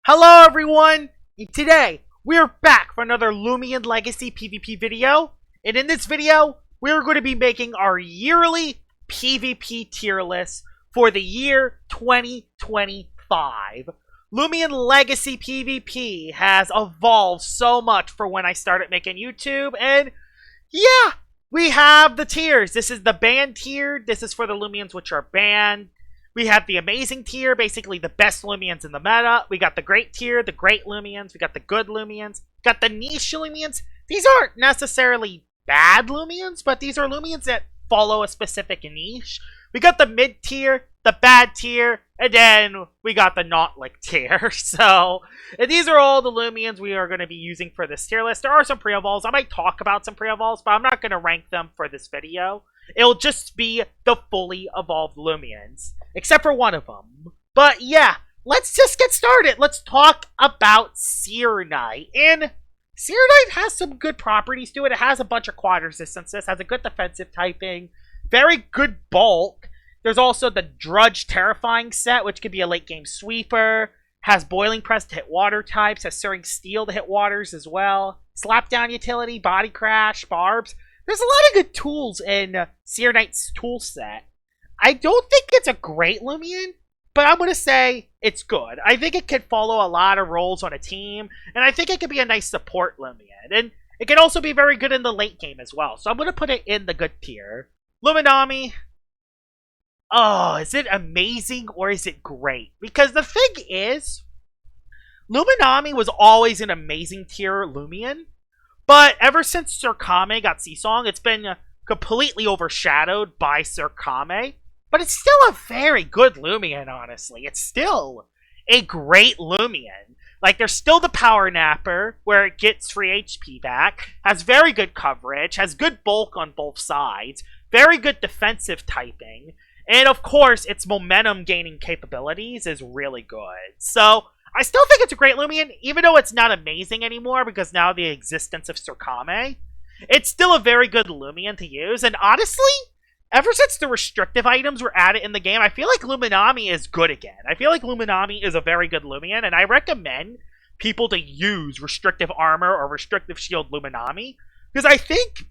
Hello everyone! And today, we're back for another Loomian Legacy PvP video. And in this video, we're going to be making our yearly PvP tier list for the year 2025. Loomian Legacy PvP has evolved so much for when I started making YouTube. And yeah, we have the tiers. This is the banned tier. This is for the Loomians which are banned. We have the amazing tier, basically the best Loomians in the meta. We got the great tier, the great Loomians. We got the good Loomians. We got the niche Loomians. These aren't necessarily bad Loomians, but these are Loomians that follow a specific niche. We got the mid tier, the bad tier, and then we got the not like tier. So, and these are all the Loomians we are going to be using for this tier list. There are some pre-evols. I might talk about some pre-evols, but I'm not going to rank them for this video. It'll just be the fully evolved Loomians, except for one of them. But yeah, let's just get started. Let's talk about Seer Knight. And Seer Knight has some good properties to it. It has a bunch of quad resistances, has a good defensive typing, very good bulk. There's also the Drudge Terrifying set, which could be a late game sweeper. Has Boiling Press to hit water types, has Searing Steel to hit waters as well. Slapdown utility, Body Crash, Barbs. There's a lot of good tools in Seer Knight's tool set. I don't think it's a great Loomian, but I'm going to say it's good. I think it could follow a lot of roles on a team, and I think it could be a nice support Loomian. And it can also be very good in the late game as well, so I'm going to put it in the good tier. Luminami. Oh, is it amazing or is it great? Because the thing is, Luminami was always an amazing tier Loomian. But ever since Sir Kame got Seasong, it's been completely overshadowed by Sir Kame. But it's still a very good Loomian, honestly. It's still a great Loomian. Like, there's still the Power Napper, where it gets free HP back, has very good coverage, has good bulk on both sides, very good defensive typing, and of course, its momentum gaining capabilities is really good. So, I still think it's a great Loomian, even though it's not amazing anymore because now the existence of Sir Kame. It's still a very good Loomian to use, and honestly, ever since the restrictive items were added in the game, I feel like Luminami is good again. I feel like Luminami is a very good Loomian, and I recommend people to use restrictive armor or restrictive shield Luminami, because I think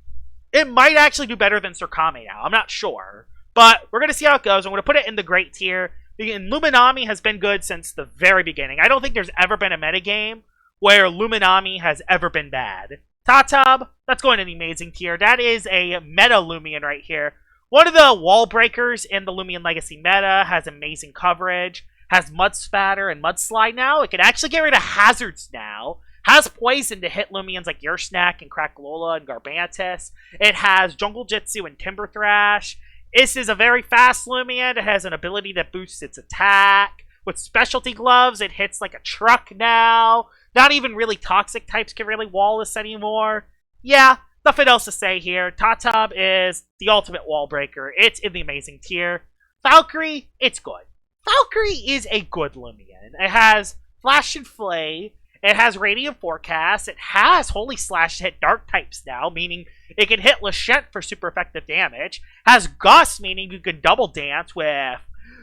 it might actually do better than Sir Kame now. I'm not sure, but we're going to see how it goes. I'm going to put it in the great tier. And Luminami has been good since the very beginning. I don't think there's ever been a metagame where Luminami has ever been bad. Tatab, that's going in the amazing tier. That is a meta Loomian right here. One of the wall breakers in the Loomian Legacy meta, has amazing coverage, has Mud Spatter and Mudslide now. It can actually get rid of hazards now. Has poison to hit Loomians like Yursnack and Cracklola and Garbantus. It has Jungle Jitsu and Timber Thrash. This is a very fast Loomian. It has an ability that boosts its attack. With specialty gloves, it hits like a truck now. Not even really toxic types can really wall this anymore. Yeah, nothing else to say here. Tatab is the ultimate wall breaker. It's in the amazing tier. Valkyrie, it's good. Valkyrie is a good Loomian. It has Flash and Flay. It has Radiant Forecast. It has Holy Slash to hit dark types now, meaning it can hit Lachette for super effective damage. Has Gust, meaning you can double dance with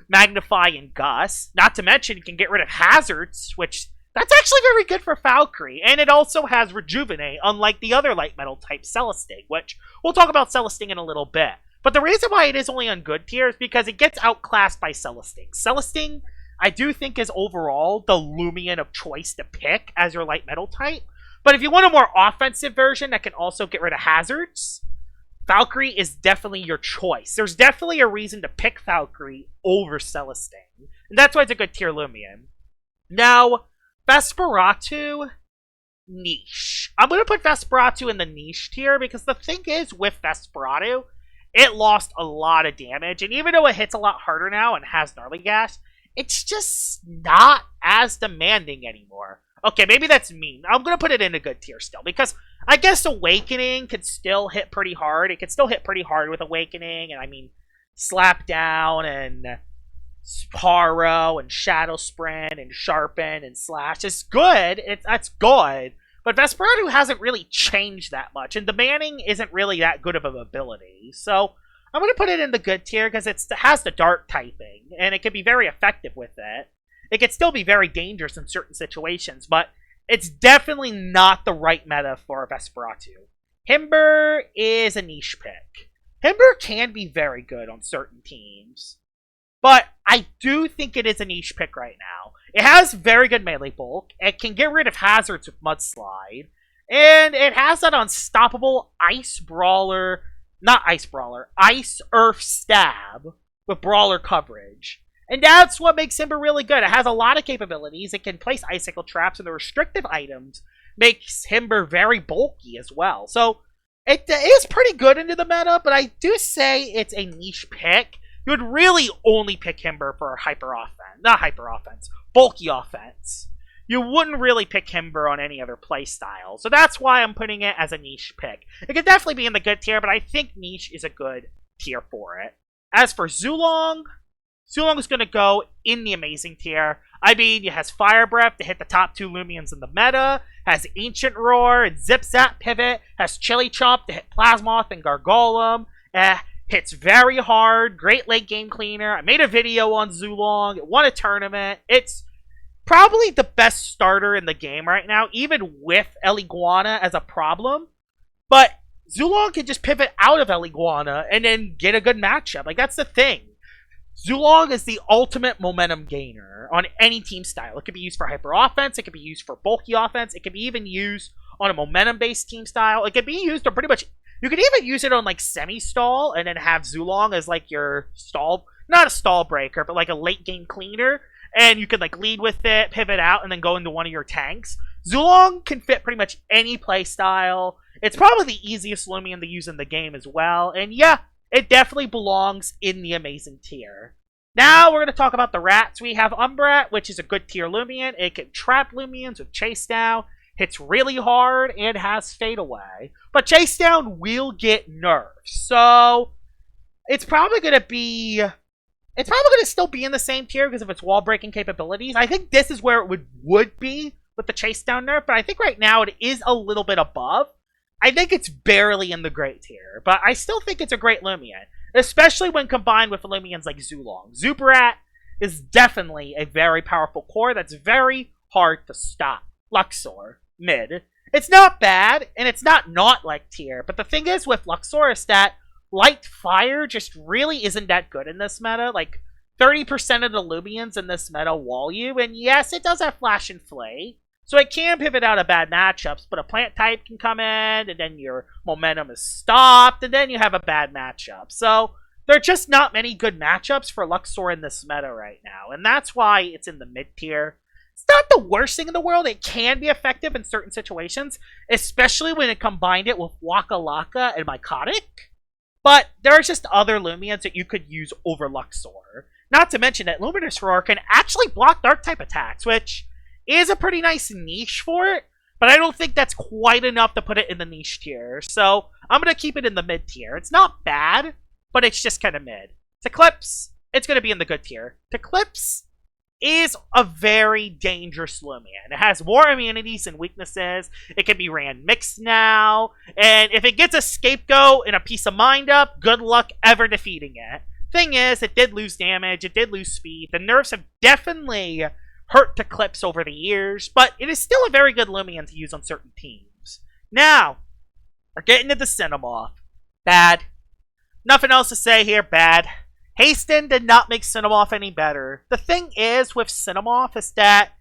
Magnify and Gust. Not to mention, you can get rid of hazards, which that's actually very good for Valkyrie. And it also has Rejuvenate, unlike the other light metal type Celesting, which we'll talk about Celesting in a little bit. But the reason why it is only on good tier is because it gets outclassed by Celesting. Celesting, I do think, is overall the Loomian of choice to pick as your light metal type. But if you want a more offensive version that can also get rid of hazards, Valkyrie is definitely your choice. There's definitely a reason to pick Valkyrie over Celesting. And that's why it's a good tier Loomian. Now, Vesperatu, niche. I'm going to put Vesperatu in the niche tier because the thing is with Vesperatu, it lost a lot of damage. And even though it hits a lot harder now and has Gnarly Gas, it's just not as demanding anymore. Okay, maybe that's mean. I'm going to put it in a good tier still, because I guess Awakening could still hit pretty hard. It could still hit pretty hard with Awakening, and I mean, Slapdown, and Paro, and Shadow Sprint, and Sharpen, and Slash. It's good. That's good. But Vesperatu hasn't really changed that much, and the Manning isn't really that good of an ability. So I'm going to put it in the good tier because it has the dark typing, and it can be very effective with it. It can still be very dangerous in certain situations, but it's definitely not the right meta for Vesperatu. Himber is a niche pick. Himber can be very good on certain teams, but I do think it is a niche pick right now. It has very good melee bulk, it can get rid of hazards with Mudslide, and it has that unstoppable Ice Brawler, not Ice Brawler, Ice Earth Stab with Brawler coverage. And that's what makes Himber really good. It has a lot of capabilities. It can place icicle traps, and the restrictive items makes Himber very bulky as well. So it is pretty good into the meta, but I do say it's a niche pick. You would really only pick Himber for bulky offense. You wouldn't really pick Himber on any other playstyle. So that's why I'm putting it as a niche pick. It could definitely be in the good tier, but I think niche is a good tier for it. As for Zulong is going to go in the amazing tier. I mean, it has Fire Breath to hit the top 2 Loomians in the meta, has Ancient Roar and Zip Zap Pivot, has Chili Chomp to hit Plasmoth and Gargolem, hits very hard, great late game cleaner. I made a video on Zulong, it won a tournament. It's probably the best starter in the game right now, even with Eliguana as a problem. But Zulong can just pivot out of Eliguana and then get a good matchup. Like, that's the thing. Zulong is the ultimate momentum gainer on any team style. It can be used for hyper offense, it can be used for bulky offense, it can be even used on a momentum-based team style. It can be used on pretty much... You can even use it on, like, semi-stall and then have Zulong as, like, your stall... Not a stall breaker, but, like, a late-game cleaner. And you can, like, lead with it, pivot out, and then go into one of your tanks. Zulong can fit pretty much any play style. It's probably the easiest Loomian to use in the game as well. And yeah, it definitely belongs in the amazing tier. Now we're going to talk about the rats. We have Umbrat, which is a good tier Loomian. It can trap Loomians with Chase Down, hits really hard, and has Fade Away. But Chase Down will get nerfed. So it's probably going to be... It's probably going to still be in the same tier because of its wall-breaking capabilities. I think this is where it would be with the Chase Down nerf, but I think right now it is a little bit above. I think it's barely in the great tier, but I still think it's a great Loomian, especially when combined with Loomians like Zulong. Zubarat is definitely a very powerful core that's very hard to stop. Luxor, mid. It's not bad, and it's not like tier, but the thing is with Luxor is that Light Fire just really isn't that good in this meta. Like, 30% of the Loomians in this meta wall you, and yes, it does have Flash and Flay, so it can pivot out of bad matchups, but a plant type can come in, and then your momentum is stopped, and then you have a bad matchup. So, there are just not many good matchups for Luxor in this meta right now, and that's why it's in the mid-tier. It's not the worst thing in the world. It can be effective in certain situations, especially when it combined it with Waka Laka and Mycotic. But there are just other Loomians that you could use over Luxor. Not to mention that Luminous Roar can actually block Dark-type attacks, which is a pretty nice niche for it, but I don't think that's quite enough to put it in the niche tier. So I'm going to keep it in the mid-tier. It's not bad, but it's just kind of mid. Eclipse, it's going to be in the good tier. Eclipse is a very dangerous Loomian. It has more immunities and weaknesses. It can be ran mixed now. And if it gets a scapegoat and a piece of mind up, good luck ever defeating it. Thing is, it did lose damage. It did lose speed. The nerfs have definitely hurt Eclipse over the years, but it is still a very good Loomian to use on certain teams. Now, we're getting to the Cinemoth. Bad. Nothing else to say here. Bad. Hasten did not make Cinemoth any better. The thing is with Cinemoth is that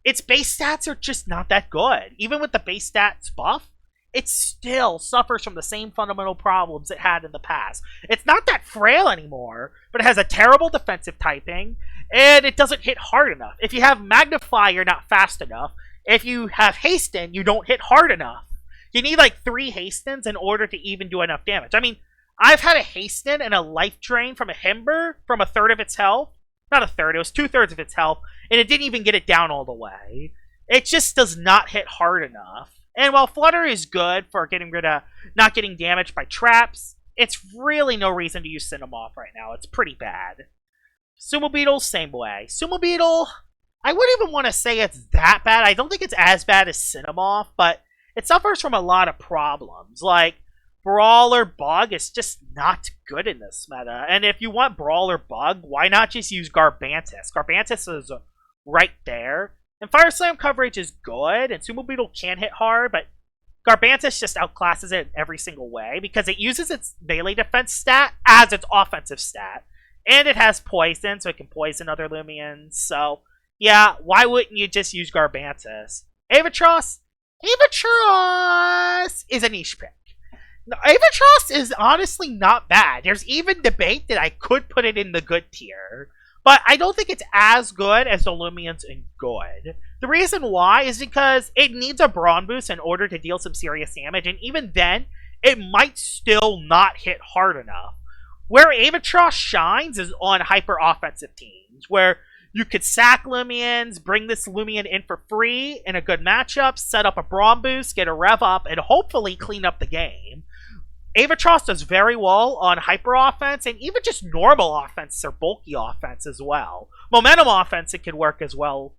its base stats are just not that good. Even with the base stats buff, it still suffers from the same fundamental problems it had in the past. It's not that frail anymore, but it has a terrible defensive typing, and it doesn't hit hard enough. If you have Magnify, you're not fast enough. If you have Hasten, you don't hit hard enough. You need like 3 Hastens in order to even do enough damage. I mean, I've had a Hasten and a Life Drain from a Himber from 1/3 of its health. Not 1/3, it was 2/3 of its health, and it didn't even get it down all the way. It just does not hit hard enough. And while Flutter is good for getting rid of not getting damaged by traps, it's really no reason to use Cinemoth right now. It's pretty bad. Sumo Beetle, same way. Sumo Beetle, I wouldn't even want to say it's that bad. I don't think it's as bad as Cinemoth, but it suffers from a lot of problems. Like, Brawler Bug is just not good in this meta. And if you want Brawler Bug, why not just use Garbantis? Garbantis is right there. And Fire Slam coverage is good, and Sumo Beetle can hit hard, but Garbantus just outclasses it in every single way because it uses its melee defense stat as its offensive stat. And it has poison, so it can poison other Loomians. So, yeah, why wouldn't you just use Garbantus? Avatros? Avatros is a niche pick. Now, Avatros is honestly not bad. There's even debate that I could put it in the good tier. But I don't think it's as good as the Loomians in good. The reason why is because it needs a Brawn boost in order to deal some serious damage, and even then, it might still not hit hard enough. Where Avatros shines is on hyper-offensive teams, where you could sack Loomians, bring this Loomian in for free in a good matchup, set up a Brawn boost, get a rev up, and hopefully clean up the game. Avatros does very well on hyper offense and even just normal offense or bulky offense as well. Momentum offense it could work as well.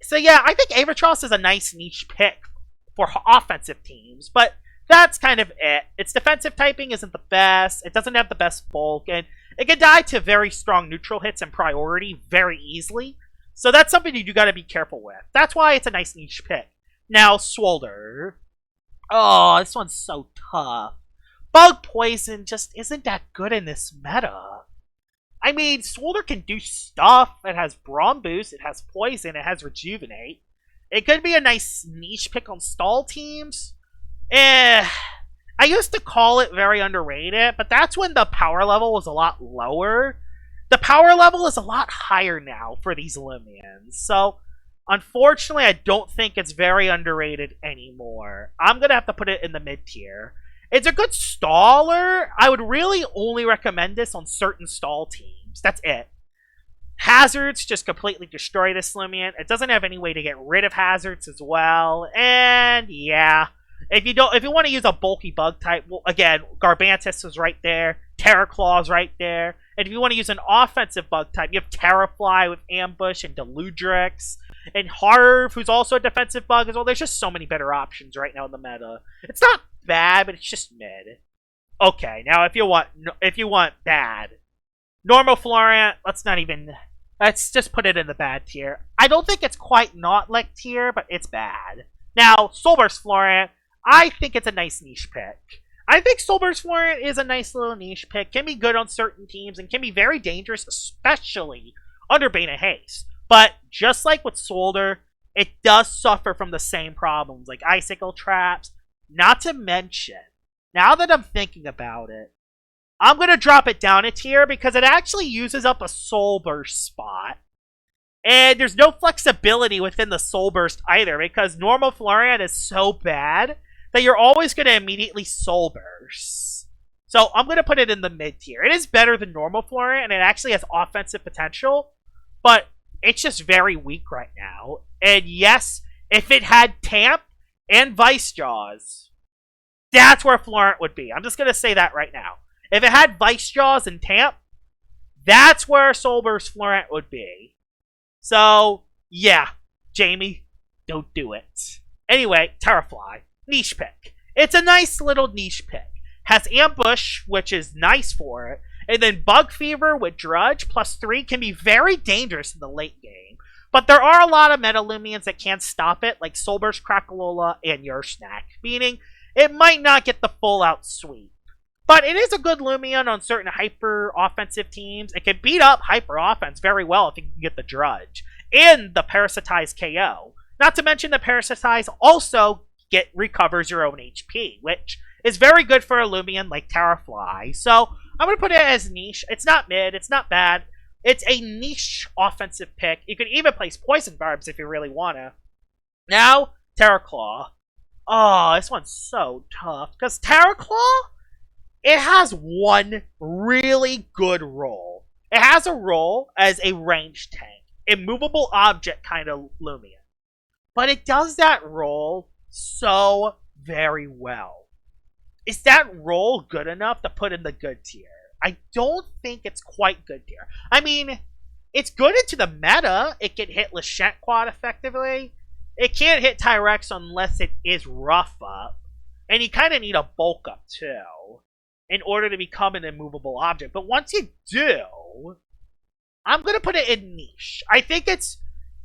So yeah, I think Avatros is a nice niche pick for offensive teams, but that's kind of it. Its defensive typing isn't the best. It doesn't have the best bulk, and it can die to very strong neutral hits and priority very easily. So that's something you got to be careful with. That's why it's a nice niche pick. Now, Swolder. Oh, this one's so tough. Bug Poison just isn't that good in this meta. I mean, Swolder can do stuff. It has Brawn Boost, it has Poison, it has Rejuvenate. It could be a nice niche pick on stall teams. I used to call it very underrated, but that's when the power level was a lot lower. The power level is a lot higher now for these Loomians. So, unfortunately, I don't think it's very underrated anymore. I'm going to have to put it in the mid-tier. It's a good staller. I would really only recommend this on certain stall teams. That's it. Hazards just completely destroy this Loomian. It doesn't have any way to get rid of hazards as well. And yeah, if you want to use a bulky bug type, well, again, Garbantus is right there. Terraclaw's right there. And if you want to use an offensive bug type, you have Terrafly with Ambush and Deludrix. And Harv, who's also a defensive bug as well. There's just so many better options right now in the meta. It's not bad, but it's just mid. Okay, now if you want bad, Normal Florent, let's just put it in the bad tier. I don't think it's quite not like tier, but it's bad. Now, Soulburst Florent, I think it's a nice niche pick. I think Soulburst Florent is a nice little niche pick. Can be good on certain teams and can be very dangerous, especially under Bane of Haste. But just like with Solder, it does suffer from the same problems, like Icicle Traps. Not to mention, now that I'm thinking about it, I'm going to drop it down a tier because it actually uses up a Soul Burst spot. And there's no flexibility within the Soul Burst either because normal Florian is so bad that you're always going to immediately Soul Burst. So I'm going to put it in the mid tier. It is better than normal Florian and it actually has offensive potential, but it's just very weak right now. And yes, if it had Tamp and Vice Jaws, that's where Florent would be. I'm just going to say that right now. If it had Vice Jaws and Tamp, that's where Soulburst Florent would be. So, yeah, Jamie, don't do it. Anyway, Terrafly, niche pick. It's a nice little niche pick. Has Ambush, which is nice for it. And then Bug Fever with Drudge +3 can be very dangerous in the late game. But there are a lot of Meta Loomians that can stop it, like Soulburst, Crackalola, and Yursnack. Meaning, it might not get the full-out sweep. But it is a good Loomian on certain hyper-offensive teams. It can beat up hyper-offense very well if you can get the Drudge. And the Parasitize KO. Not to mention the Parasitize also recovers your own HP, which is very good for a Loomian like Terrafly. So, I'm going to put it as niche. It's not mid. It's not bad. It's a niche offensive pick. You can even place Poison Barbs if you really want to. Now, Terraclaw. Oh, this one's so tough. Because Terraclaw, it has one really good role. It has a role as a ranged tank. Immovable object kind of Loomian. But it does that role so very well. Is that role good enough to put in the good tier? I don't think it's quite good tier. I mean, it's good into the meta. It can hit Lachette Quad effectively. It can't hit Tyrex unless it is rough up. And you kind of need a bulk up too in order to become an immovable object. But once you do, I'm gonna put it in niche. I think it's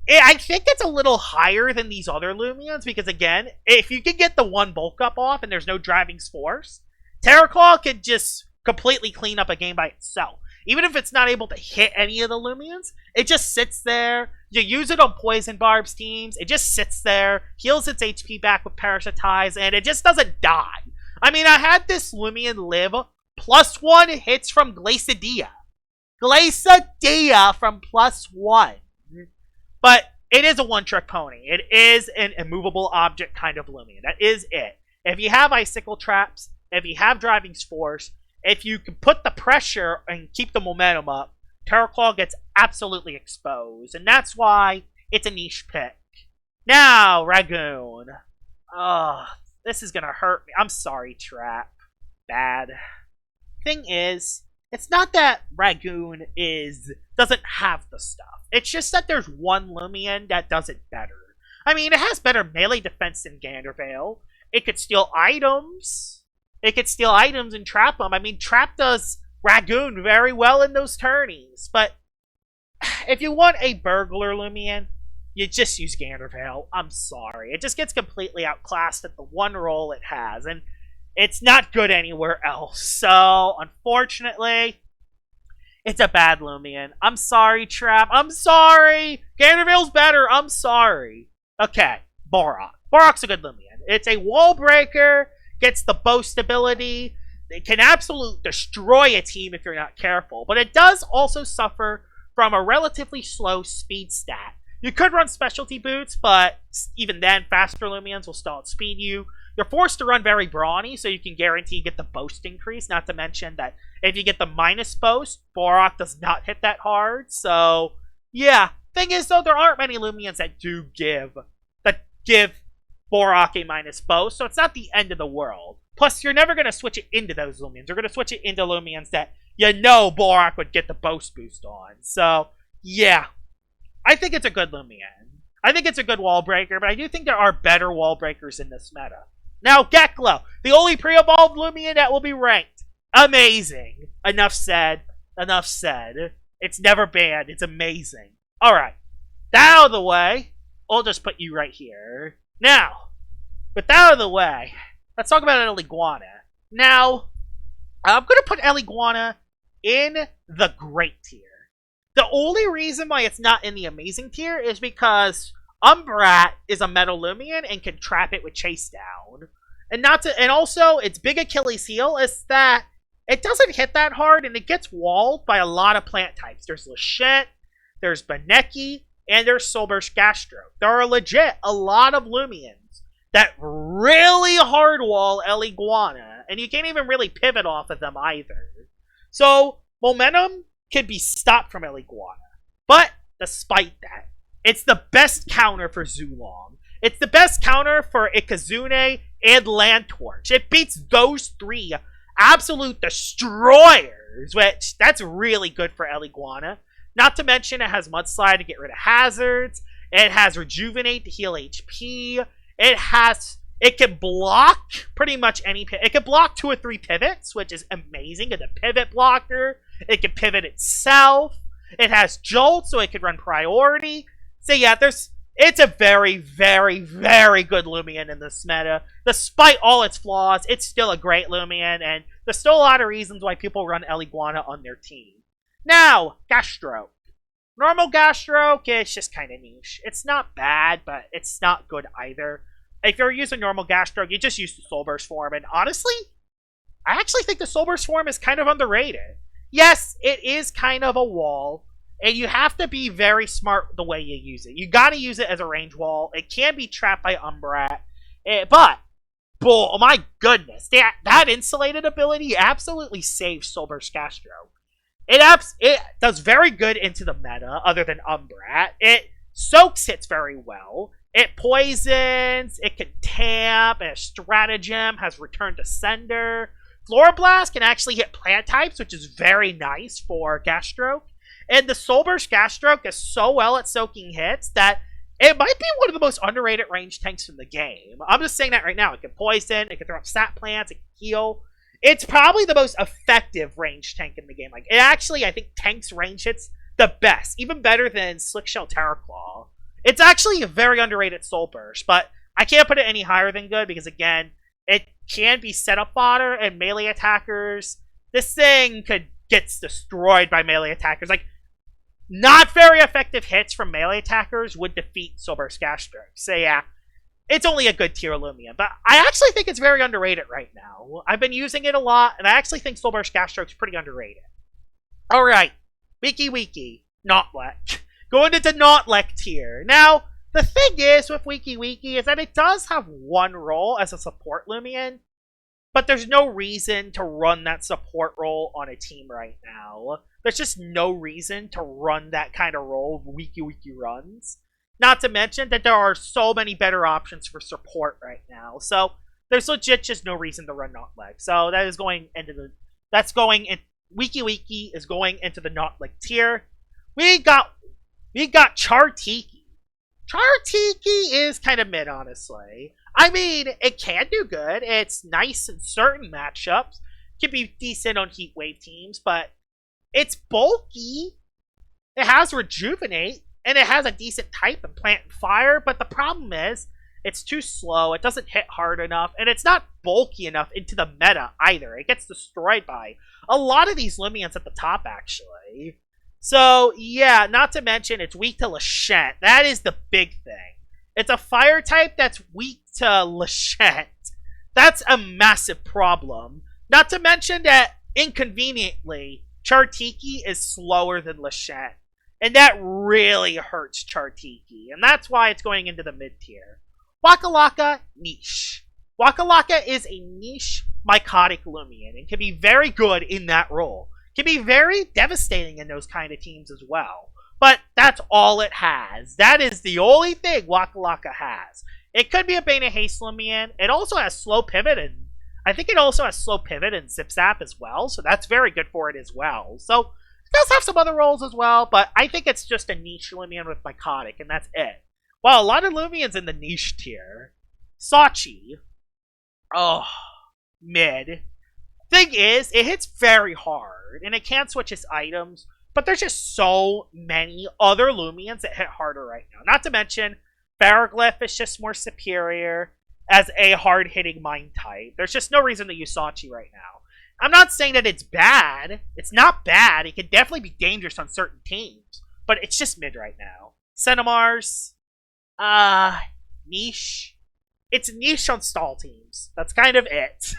a little higher than these other Loomians because, again, if you can get the one bulk up off and there's no driving force, Terraclaw could just completely clean up a game by itself. Even if it's not able to hit any of the Loomians, it just sits there. You use it on Poison Barb's teams. It just sits there, heals its HP back with Parasitize, and it just doesn't die. I mean, I had this Loomian live +1 hits from Glacidia. Glacidia from +1. But it is a one-trick pony. It is an immovable object kind of Loomian. That is it. If you have Icicle Traps, if you have Driving Force, if you can put the pressure and keep the momentum up, Terraclaw gets absolutely exposed. And that's why it's a niche pick. Now, Ragoon. Oh, this is going to hurt me. I'm sorry, Trap. Bad. Thing is, it's not that Ragoon doesn't have the stuff. It's just that there's one Loomian that does it better. I mean, it has better melee defense than Gandervale. It could steal items. It could steal items and trap them. I mean, Trap does Ragoon very well in those tourneys. But if you want a burglar Loomian, you just use Gandervale. I'm sorry. It just gets completely outclassed at the one role it has. And it's not good anywhere else. So, unfortunately, it's a bad Loomian. I'm sorry, Trap. I'm sorry. Gandervale's better. I'm sorry. Okay, Borak. Borak's a good Loomian. It's a wall breaker. Gets the boast ability. It can absolutely destroy a team if you're not careful. But it does also suffer from a relatively slow speed stat. You could run specialty boots, but even then, faster Loomians will still outspeed you. You're forced to run very brawny, so you can guarantee you get the boast increase. Not to mention that if you get the minus boast, Borak does not hit that hard. So, yeah. Thing is, though, there aren't many Loomians that give Borak a minus boast, so it's not the end of the world. Plus, you're never going to switch it into those Loomians. You're going to switch it into Loomians that you know Borak would get the boast boost on. So, yeah. I think it's a good Loomian. I think it's a good wall breaker, but I do think there are better wall breakers in this meta. Now, Geklo, the only pre-evolved Loomian that will be ranked. Amazing. Enough said. Enough said. It's never banned. It's amazing. Alright. That out of the way, I'll just put you right here. Now, with that out of the way, let's talk about El Iguana. Now, I'm going to put El Iguana in the great tier. The only reason why it's not in the amazing tier is because Umbrat is a Metal Loomian and can trap it with Chase Down. And also, its big Achilles heel is that it doesn't hit that hard and it gets walled by a lot of plant types. There's Lachette, there's Baneki, and there's Solbersh Gastro. There are legit a lot of Loomians that really hard wall El Iguana, and you can't even really pivot off of them either. So, momentum can be stopped from El Iguana. But, despite that, it's the best counter for Zulong. It's the best counter for Ikazune and Landtorch. It beats those three absolute destroyers, which that's really good for El Iguana. Not to mention it has Mudslide to get rid of hazards. It has Rejuvenate to heal HP. It can block pretty much any pivot. It can block 2 or 3 pivots, which is amazing. It's a pivot blocker. It can pivot itself. It has Jolt, so it can run priority. So yeah, it's a very, very, very good Loomian in this meta. Despite all its flaws, it's still a great Loomian, and there's still a lot of reasons why people run El Iguana on their team. Now, Gastroke. Normal Gastroke is just kind of niche. It's not bad, but it's not good either. If you're using normal Gastroke, you just use the Soul Burst form, and honestly, I actually think the Soul Burst form is kind of underrated. Yes, it is kind of a wall, and you have to be very smart the way you use it. You gotta use it as a range wall. It can be trapped by Umbrat, but, oh my goodness, that insulated ability absolutely saves Soul Burst Gastroke. It does very good into the meta, other than Umbrat. It soaks hits very well. It poisons, it can tamp, and a stratagem has Return to Sender. Floroblast can actually hit plant types, which is very nice for Gastroke. And the Soul Burst Gastroke is so well at soaking hits that it might be one of the most underrated range tanks in the game. I'm just saying that right now. It can poison, it can throw up stat plants, it can heal. It's probably the most effective range tank in the game. Like, it actually, I think, tanks range hits the best, even better than Slick Shell Terraclaw. It's actually a very underrated Soul Burst, but I can't put it any higher than good because, again, it can be setup fodder and melee attackers. This thing gets destroyed by melee attackers. Like, not very effective hits from melee attackers would defeat Soul Burst Gastro. So yeah, it's only a good tier Loomian, but I actually think it's very underrated right now. I've been using it a lot, and I actually think Soul Burst Gastro is pretty underrated. Alright, Wiki, Nautlek. Going into Nautlek tier. Now, the thing is with Wiki is that it does have one role as a support Loomian, but there's no reason to run that support role on a team right now. There's just no reason to run that kind of role Wiki runs. Not to mention that there are so many better options for support right now. So there's legit just no reason to run Nautlek. So that is going into the Wiki is going into the Nautlek tier. We got Chartiki. Chartiki is kind of mid, honestly. I mean, it can do good. It's nice in certain matchups. Can be decent on Heat Wave teams, but it's bulky. It has Rejuvenate, and it has a decent type in Plant and Fire, but the problem is, it's too slow, it doesn't hit hard enough, and it's not bulky enough into the meta either. It gets destroyed by a lot of these Loomians at the top, actually. So, yeah, not to mention, it's weak to Lachette. That is the big thing. It's a fire type that's weak to Lachette. That's a massive problem. Not to mention that, inconveniently, Chartiki is slower than Lachette. And that really hurts Chartiki. And that's why it's going into the mid-tier. Waka Laka, niche. Waka Laka is a niche Mycotic Loomian and can be very good in that role. Can be very devastating in those kind of teams as well. But that's all it has. That is the only thing Waka Laka has. It could be a Bane of Haste Loomian. It also has slow pivot, and I think it also has slow pivot and Zip Zap as well. So that's very good for it as well. So it does have some other roles as well, but I think it's just a niche Loomian with Mycotic, and that's it. Well, a lot of Loomians in the niche tier. Sachi. Oh, mid. Thing is, it hits very hard, and it can switch its items, but there's just so many other Loomians that hit harder right now. Not to mention, Ferroglyph is just more superior as a hard-hitting Mind type. There's just no reason to use Sachi right now. I'm not saying that it's bad. It's not bad. It can definitely be dangerous on certain teams, but it's just mid right now. Cinemars, niche. It's niche on stall teams. That's kind of it.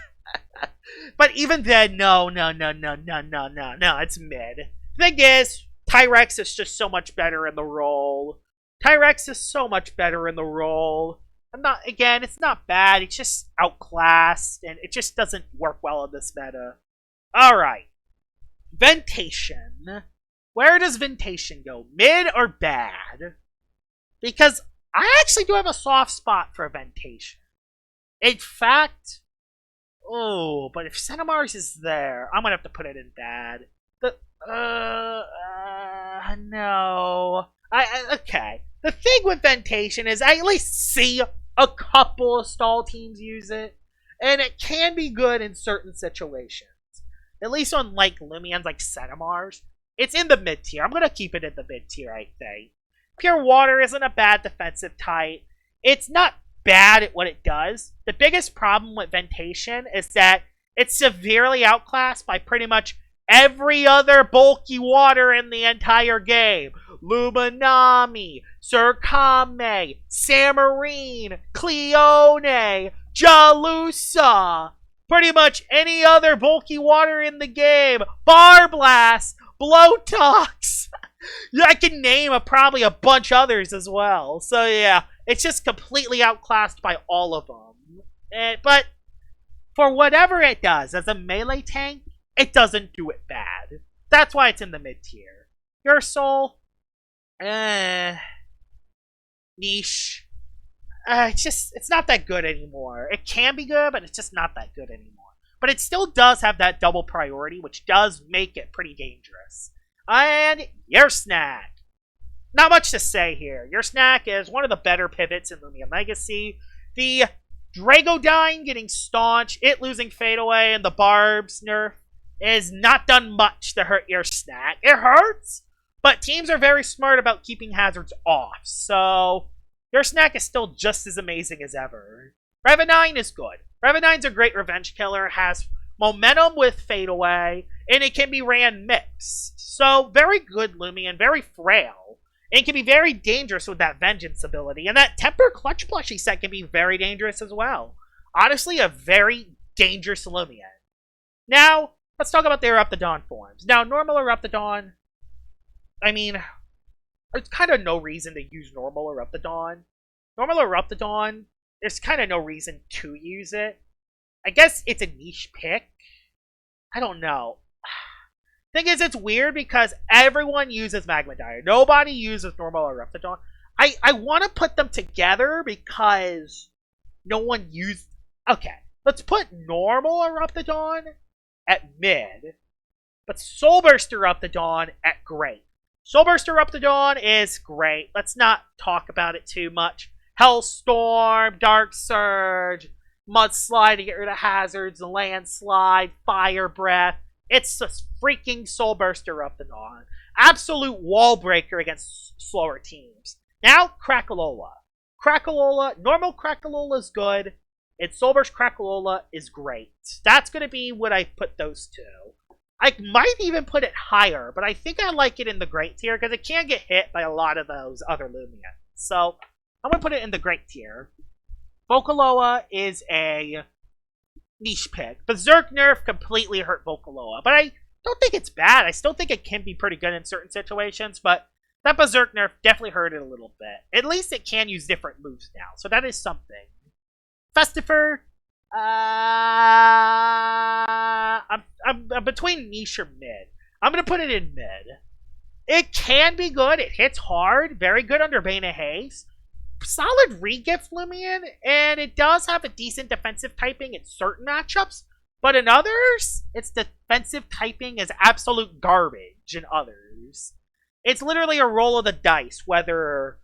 But even then, no, it's mid. Thing is, Tyrex is just so much better in the role. Tyrex is so much better in the role. It's not bad. It's just outclassed, and it just doesn't work well in this meta. Alright. Ventation. Where does Ventation go? Mid or bad? Because I actually do have a soft spot for Ventation. In fact, but if Cinemars is there, I'm gonna have to put it in bad. No. Okay. The thing with Ventation is I at least see a couple of stall teams use it, and it can be good in certain situations. At least on, like, Loomians like Cinemars. It's in the mid-tier. I'm gonna keep it in the mid-tier, I think. Pure Water isn't a bad defensive type. It's not bad at what it does. The biggest problem with Ventation is that it's severely outclassed by pretty much every other bulky water in the entire game. Luminami, Surkame, Samarine, Cleone, Jalusa. Pretty much any other bulky water in the game. Barblast, Blowtox. Yeah, I can name probably a bunch others as well. So yeah, it's just completely outclassed by all of them. But for whatever it does as a melee tank, it doesn't do it bad. That's why it's in the mid-tier. Your Soul, niche. It's not that good anymore. It can be good, but it's just not that good anymore. But it still does have that double priority, which does make it pretty dangerous. And Your Snack. Not much to say here. Your Snack is one of the better pivots in Loomian Legacy. The Dragodyne getting staunch, it losing Fade Away, and the Barbs nerf is not done much to hurt Your Snack. It hurts, But teams are very smart about keeping hazards off, so your snack is still just as amazing as ever. Revenine is good. Revenine's a great revenge killer, has momentum with Fade Away, and it can be ran mixed. So, very good Loomian, very frail, and can be very dangerous with that Vengeance ability. And that Temper Clutch plushie set can be very dangerous as well. Honestly, a very dangerous Loomian. Now, let's talk about the Eruptodon forms. Now, normal Eruptodon, I mean, there's kind of no reason to use normal Eruptodon. Normal Eruptodon, there's kind of no reason to use it. I guess it's a niche pick. I don't know. Thing is, it's weird because everyone uses Magmadier. Nobody uses normal Eruptodon. I want to put them together because no one used... Okay, let's put normal Eruptodon at mid, but Soul Burst Eruptodon at great. Soul Burst Eruptodon is great. Let's not talk about it too much. Hellstorm, Dark Surge, Mudslide to get rid of hazards, Landslide, Fire Breath. It's a freaking Soul Burst Eruptodon. Absolute wall breaker against slower teams. Now, Crackalola. Crackalola, normal Crackalola is good. And Soul Burst Crackalola is great. That's going to be what I put those two. I might even put it higher, but I think I like it in the great tier because it can get hit by a lot of those other Loomians. So, I'm going to put it in the great tier. Vocaloa is a niche pick. Berserk Nerf completely hurt Vocaloa, but I don't think it's bad. I still think it can be pretty good in certain situations, but that Berserk Nerf definitely hurt it a little bit. At least it can use different moves now, so that is something. Festifer, I'm between niche or mid. I'm going to put it in mid. It can be good. It hits hard. Very good under Bane of Haze. Solid regift Loomian, and it does have a decent defensive typing in certain matchups, but in others, its defensive typing is absolute garbage in others. It's literally a roll of the dice whether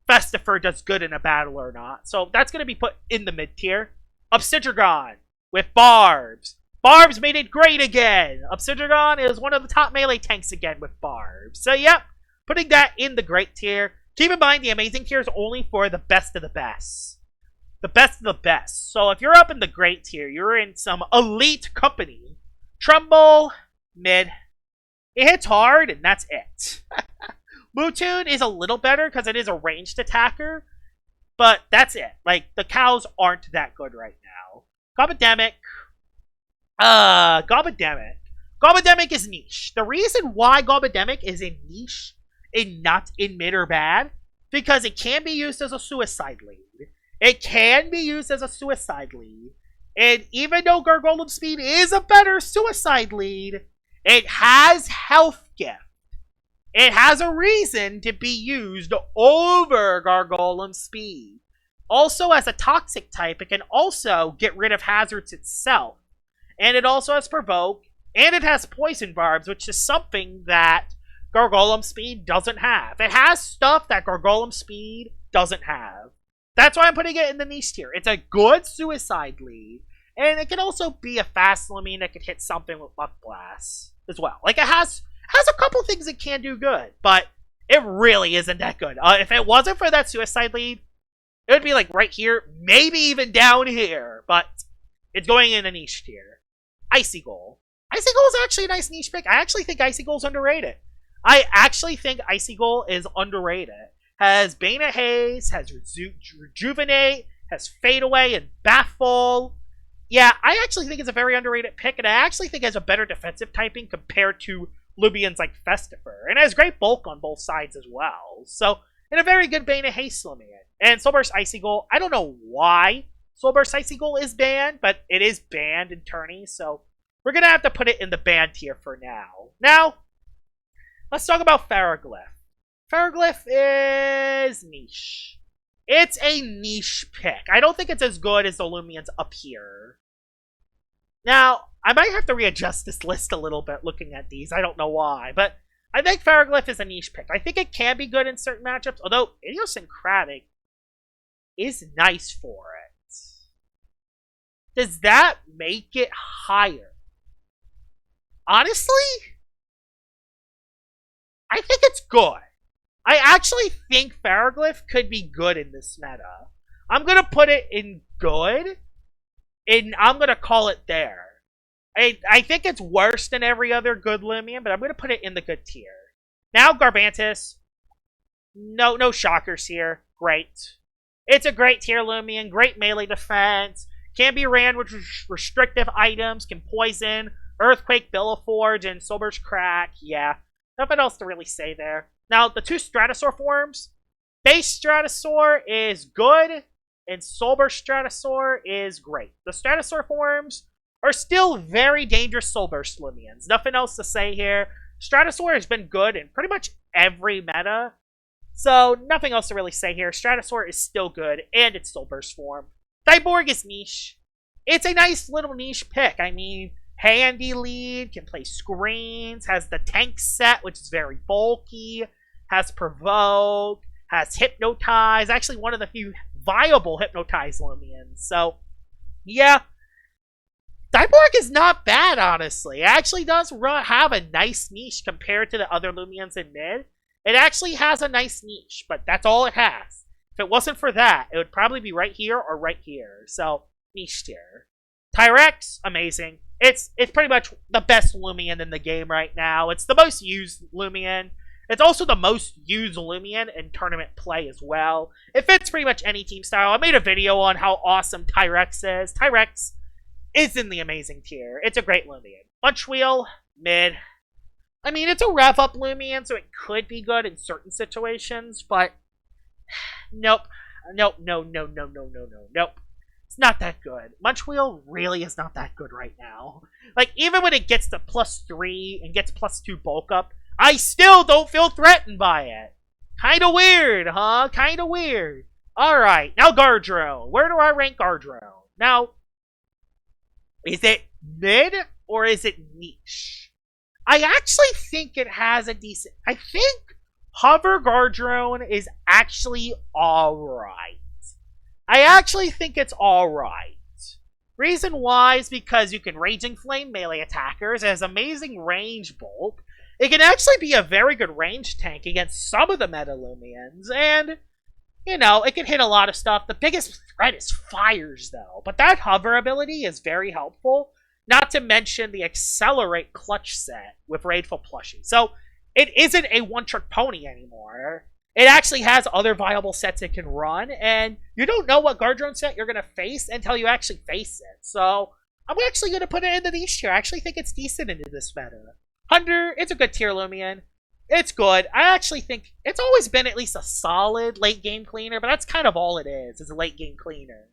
Festifer does good in a battle or not, so that's going to be put in the mid-tier. Obsidian with Barbs. Barbs made it great again. Obsidian is one of the top melee tanks again with Barbs. So, yep, putting that in the great tier. Keep in mind, the amazing tier is only for the best of the best. The best of the best. So if you're up in the great tier, you're in some elite company. Trumbull, mid. It hits hard, and that's it. Mewtwo is a little better because it is a ranged attacker. But that's it. Like, the cows aren't that good right now. Gobademic. Gobademic is niche. The reason why Gobademic is in niche and not in mid or bad, because it can be used as a suicide lead. It can be used as a suicide lead. And even though Gargolem Speed is a better suicide lead, it has health gift. It has a reason to be used over Gargolem Speed. Also, as a toxic type, it can also get rid of hazards itself. And it also has Provoke, and it has Poison Barbs, which is something that Gargolem Speed doesn't have. It has stuff that Gargolem Speed doesn't have. That's why I'm putting it in the niche tier. It's a good suicide lead, and it can also be a fast Loomian that can hit something with Muck Blast as well. Like, it has a couple things it can do good, but it really isn't that good. If it wasn't for that suicide lead, it would be like right here, maybe even down here, but it's going in a niche tier. Icicle. Icicle is actually a nice niche pick. I actually think Icicle is underrated. I actually think Icicle is underrated. Has Bane of Haze, has Rejuvenate, has Fade Away and Baffle. Yeah, I actually think it's a very underrated pick, and I actually think it has a better defensive typing compared to Loomians like Festifer. And it has great bulk on both sides as well. So, and a very good Bane of Haze Loomian. And Soul Burst Icicle, I don't know why Soul Burst Icicle is banned, but it is banned in tourneys, so we're going to have to put it in the ban tier for now. Now, let's talk about Ferroglyph. Ferroglyph is niche. It's a niche pick. I don't think it's as good as the Loomians up here. Now, I might have to readjust this list a little bit looking at these. I don't know why, but I think Ferroglyph is a niche pick. I think it can be good in certain matchups, although Idiosyncratic is nice for it. Does that make it higher? Honestly, I think it's good. I actually think Ferroglyph could be good in this meta. I'm going to put it in good, and I'm going to call it there. I think it's worse than every other good Loomian, but I'm going to put it in the good tier. Now, Garbantus. No shockers here. Great. It's a great tier Loomian, great melee defense, can be ran with restrictive items, can poison, Earthquake, Billiforge, and Soulburst Crack. Yeah, nothing else to really say there. Now, the two Stratosaur forms. Base Stratosaur is good, and Soulburst Stratosaur is great. The Stratosaur forms are still very dangerous Soulburst Loomians. Nothing else to say here. Stratosaur has been good in pretty much every meta. So, nothing else to really say here. Stratosaur is still good, and it's Soulburst form. Cyborg is niche. It's a nice little niche pick. I mean, handy lead, can play screens, has the tank set, which is very bulky, has Provoke, has Hypnotize, actually one of the few viable Hypnotize Loomians. So, yeah. Cyborg is not bad, honestly. It actually does have a nice niche compared to the other Loomians in mid. It actually has a nice niche, but that's all it has. If it wasn't for that, it would probably be right here or right here. So, niche tier. Tyrex, amazing. It's pretty much the best Loomian in the game right now. It's the most used Loomian. It's also the most used Loomian in tournament play as well. It fits pretty much any team style. I made a video on how awesome Tyrex is. Tyrex is in the amazing tier. It's a great Loomian. Munchwheel, mid. I mean, it's a rev-up Loomian, so it could be good in certain situations, but nope. Nope. It's not that good. Munchwheel really is not that good right now. Like, even when it gets to +3 and gets +2 bulk up, I still don't feel threatened by it. Kinda weird, huh? Kinda weird. Alright, now Gardrone. Where do I rank Gardrone? Now, is it mid or is it niche? I actually think it has a decent... I think Hover Gardrone is actually alright. I actually think it's alright. Reason why is because you can Raging Flame melee attackers. It has amazing range bulk. It can actually be a very good range tank against some of the meta Loomians. And, you know, it can hit a lot of stuff. The biggest threat is fires, though. But that hover ability is very helpful. Not to mention the Accelerate clutch set with Raidful Plushie. So, it isn't a one-trick pony anymore. It actually has other viable sets it can run, and you don't know what Gardrone set you're going to face until you actually face it. So, I'm actually going to put it in the niche tier. I actually think it's decent into this meta. Hunter, it's a good tier Loomian. It's good. I actually think it's always been at least a solid late-game cleaner, but that's kind of all it is a late-game cleaner.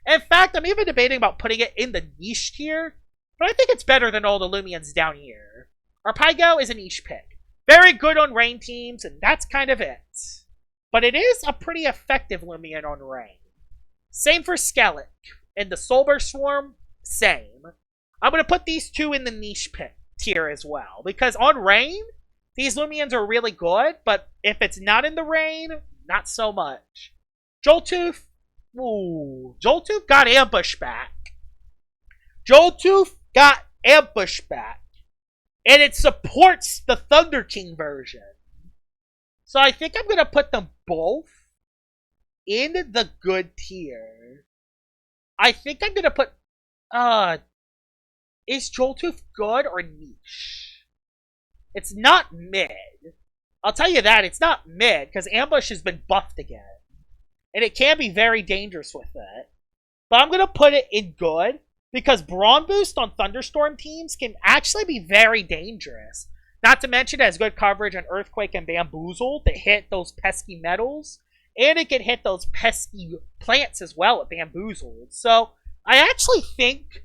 In fact, I'm even debating about putting it in the niche tier, but I think it's better than all the Loomians down here. Arpaigo is a niche pick. Very good on rain teams, and that's kind of it. But it is a pretty effective Loomian on rain. Same for Skellig. And the Soulburst Swarm, same. I'm going to put these two in the niche pick tier as well. Because on rain, these Loomians are really good, but if it's not in the rain, not so much. Joltooth, ooh. Joltooth got Ambush back. Joltooth got Ambush back. And it supports the Thunder King version. So I think I'm going to put them both in the good tier. I think I'm going to put... is Joltooth good or niche? It's not mid. I'll tell you that, it's not mid, because Ambush has been buffed again. And it can be very dangerous with it. But I'm going to put it in good, because Brawn Boost on Thunderstorm teams can actually be very dangerous. Not to mention it has good coverage on Earthquake and Bamboozle to hit those pesky metals. And it can hit those pesky plants as well at Bamboozled. So, I actually think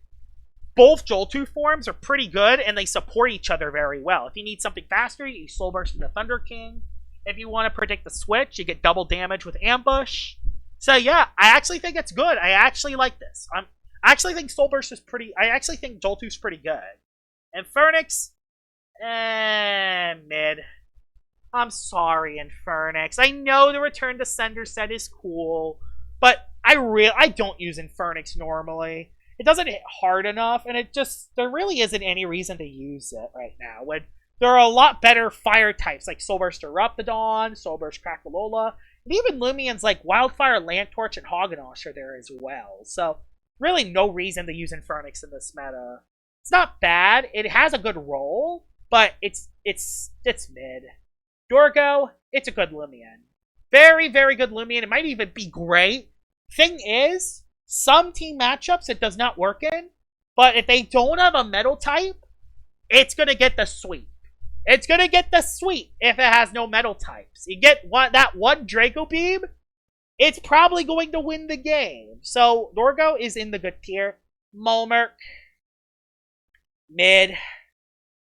both Joltooth forms are pretty good, and they support each other very well. If you need something faster, you use Soulburst into Thunder King. If you want to predict the switch, you get double damage with Ambush. So yeah, I actually think it's good. I actually like this. I actually think Soulburst is pretty... I actually think Joltooth's pretty good. And Fernix... mid. I'm sorry, Infernix. I know the Return to Sender set is cool, but I don't use Infernix normally. It doesn't hit hard enough, and there really isn't any reason to use it right now. When there are a lot better fire types like Soulburst Eruptodon, Soulburst Crackalola, and even Loomians like Wildfire, Landtorch, and Hoganosh are there as well. So really no reason to use Infernix in this meta. It's not bad. It has a good role, but it's mid. Dorgo, it's a good Loomian. Very, very good Loomian. It might even be great. Thing is, some team matchups it does not work in, but if they don't have a metal type, it's going to get the sweep. It's going to get the sweep if it has no metal types. You get that one Draco Beam, it's probably going to win the game. So, Dorgo is in the good tier. Molmerk, mid.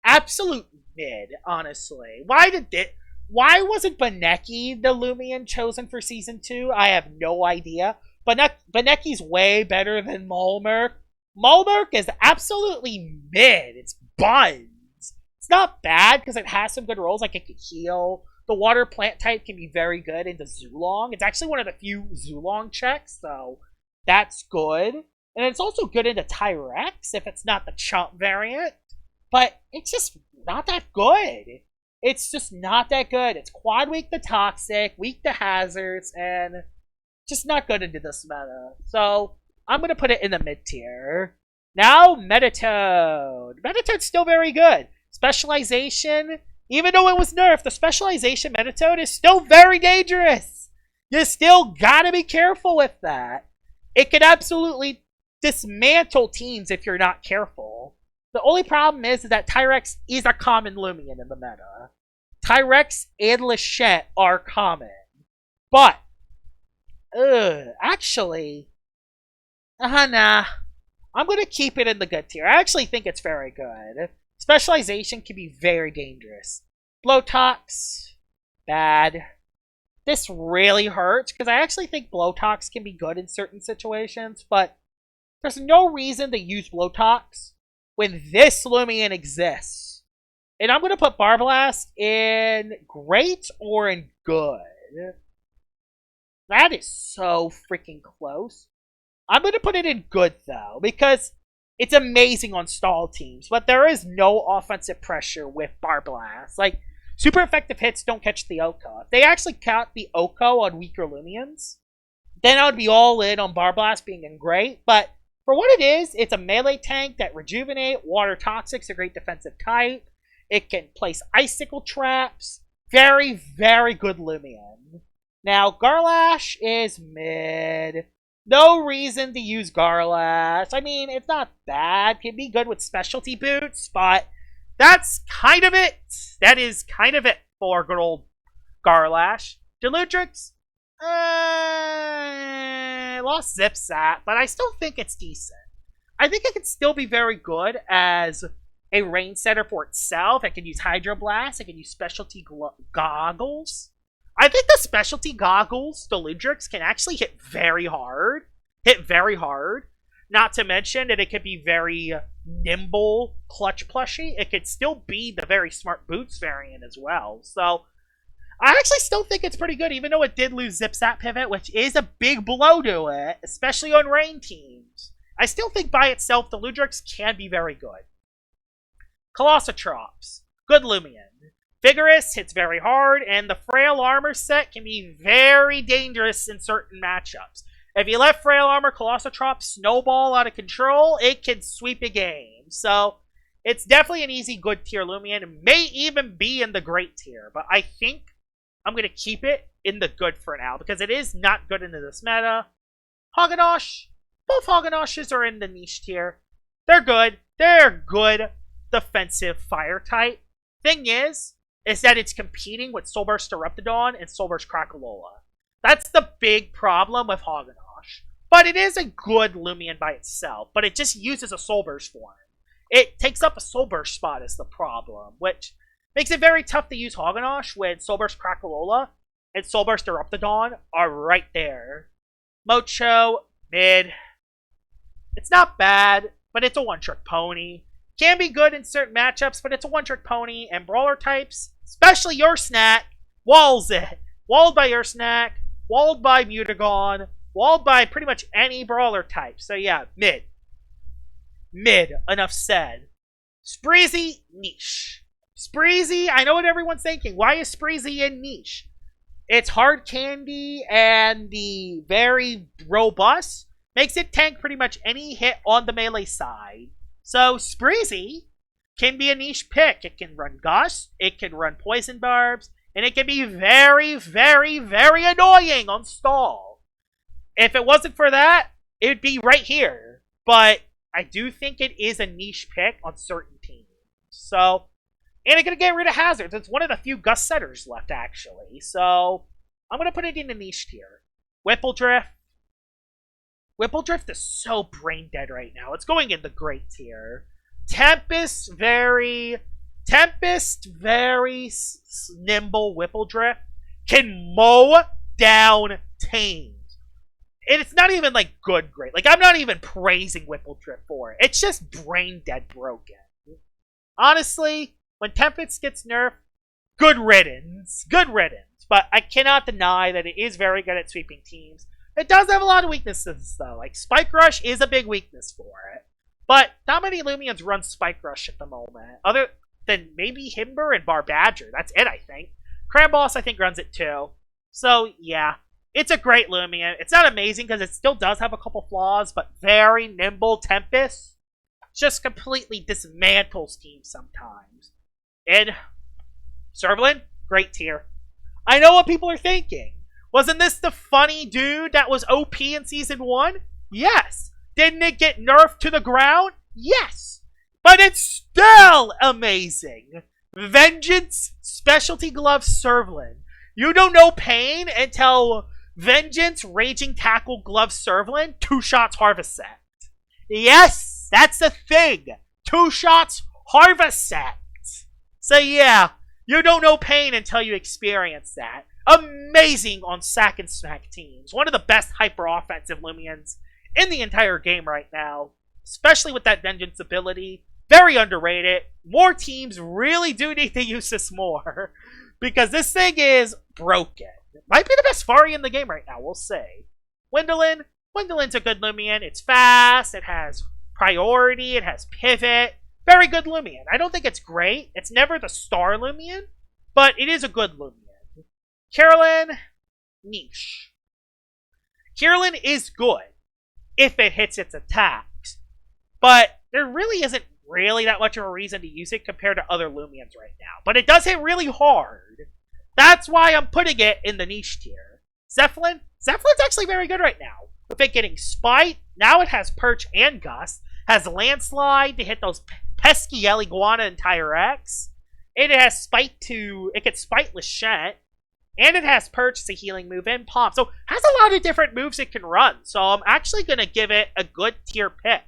Absolute mid, honestly. Why wasn't Baneki the Loomian chosen for Season 2? I have no idea. But Baneki's way better than Molmerk. Molmerk is absolutely mid. It's buns. It's not bad because it has some good roles, like it can heal. The water plant type can be very good into Zulong. It's actually one of the few Zulong checks, so that's good. And it's also good into Tyrex if it's not the Chomp variant. But it's just not that good. It's just not that good. It's quad weak to Toxic, weak to Hazards, and just not good into this meta. So I'm going to put it in the mid tier. Now, Meditoad. Meditoad's still very good. Specialization, even though it was nerfed, the Specialization Meditoad is still very dangerous. You still gotta be careful with that. It can absolutely dismantle teams if you're not careful. The only problem is that Tyrex is a common Loomian in the meta. Tyrex and Lachette are common. But, actually, nah. I'm going to keep it in the good tier. I actually think it's very good. Specialization can be very dangerous. Blowtox, bad. This really hurts because I actually think Blowtox can be good in certain situations, but there's no reason to use Blowtox when this Loomian exists. And I'm going to put Barblast in great or in good. That is so freaking close. I'm going to put it in good, though, because it's amazing on stall teams, but there is no offensive pressure with Barblast. Like, super effective hits don't catch the Oko. If they actually count the Oko on weaker Loomians, then I would be all in on Barblast being in great. But for what it is, it's a melee tank that rejuvenate. Water Toxic's a great defensive type. It can place icicle traps. Very, very good Loomian. Now, Garlash is mid. No reason to use Garlash. I mean, it's not bad. Can be good with specialty boots, but that's kind of it. That is kind of it for good old Garlash. Deludrix, lost Zipsat, but I still think it's decent. I think it can still be very good as a rain setter for itself. It can use Hydroblast. It can use specialty goggles. I think the specialty goggles, Deludrix, can actually hit very hard. Not to mention that it could be very nimble, clutch plushie. It could still be the very smart boots variant as well. So, I actually still think it's pretty good, even though it did lose Zipsat Pivot, which is a big blow to it, especially on rain teams. I still think by itself, Deludrix can be very good. Colossotrops, good Loomian. Vigorous hits very hard, and the Frail Armor set can be very dangerous in certain matchups. If you let Frail Armor Colossotrops snowball out of control, it can sweep a game. So, it's definitely an easy good tier Loomian. It may even be in the great tier, but I think I'm going to keep it in the good for now, because it is not good into this meta. Hoganosh, both Hoganoshes are in the niche tier. They're good. They're good defensive fire type. Thing is that it's competing with Soulburst Eruptodon and Soulburst Crackalola. That's the big problem with Hoganosh. But it is a good Loomian by itself, but it just uses a Soulburst form. It takes up a Soulburst spot is the problem, which makes it very tough to use Hoganosh when Soulburst Crackalola and Soulburst Eruptodon are right there. Mocho, mid. It's not bad, but it's a one-trick pony. Can be good in certain matchups, but it's a one-trick pony, and brawler types, especially your snack, walls it. Walled by your snack, walled by Mutagon, walled by pretty much any brawler type. So yeah, mid. Mid, enough said. Spreezy, niche. Spreezy, I know what everyone's thinking. Why is Spreezy in niche? It's hard candy and the very robust makes it tank pretty much any hit on the melee side. So Spreezy can be a niche pick. It can run Gust, it can run Poison Barbs, and it can be very, very, very annoying on stall. If it wasn't for that, it would be right here. But I do think it is a niche pick on certain teams. So, and it's going to get rid of hazards. It's one of the few Gust setters left, actually. So, I'm going to put it in the niche tier. Whippledrift. Whippledrift is so brain dead right now. It's going in the great tier. Tempest, very nimble Whippledrift can mow down teams. And it's not even like good great. Like, I'm not even praising Whippledrift for it. It's just brain dead broken. Honestly, when Tempest gets nerfed, good riddance. Good riddance. But I cannot deny that it is very good at sweeping teams. It does have a lot of weaknesses, though. Like, Spike Rush is a big weakness for it. But not many Loomians run Spike Rush at the moment. Other than maybe Himber and Barbadger. That's it, I think. Cramboss, I think, runs it too. So, yeah. It's a great Loomian. It's not amazing because it still does have a couple flaws, but very nimble Tempest just completely dismantles teams sometimes. And Servalin, great tier. I know what people are thinking. Wasn't this the funny dude that was OP in Season 1? Yes. Didn't it get nerfed to the ground? Yes. But it's still amazing. Vengeance Specialty Glove Servalin. You don't know pain until Vengeance Raging Tackle Glove Servalin 2 shots Harvest Set. Yes, that's the thing. 2 shots Harvest Set. So yeah, you don't know pain until you experience that. Amazing on sack and smack teams. One of the best hyper-offensive Loomians in the entire game right now. Especially with that Vengeance ability. Very underrated. More teams really do need to use this more. Because this thing is broken. Might be the best Fari in the game right now, we'll see. Wendolin. Wendolin's a good Loomian. It's fast. It has priority. It has pivot. Very good Loomian. I don't think it's great. It's never the star Loomian. But it is a good Loomian. Carolyn, niche. Carolyn is good if it hits its attacks. But there really isn't really that much of a reason to use it compared to other Loomians right now. But it does hit really hard. That's why I'm putting it in the niche tier. Zeppelin? Zeppelin's actually very good right now. With it getting Spite, now it has Perch and Gust. Has Landslide to hit those pesky Eliguana and Tyrex. And it has Spite to... It gets Spite Lachette. And it has Perch, it's a healing move, and Pomp. So, it has a lot of different moves it can run. So, I'm actually going to give it a good tier pick.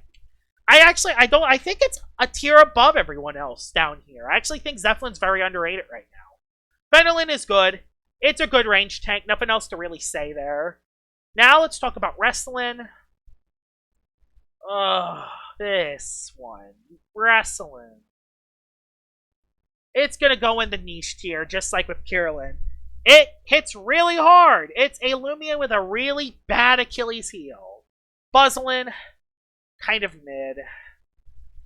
I think it's a tier above everyone else down here. I actually think Zeppelin's very underrated right now. Benelin is good. It's a good range tank. Nothing else to really say there. Now, let's talk about Wrestling. This one. Wrestling. It's going to go in the niche tier, just like with Carolyn. It hits really hard. It's a Loomian with a really bad Achilles heel. Buzzlin, kind of mid.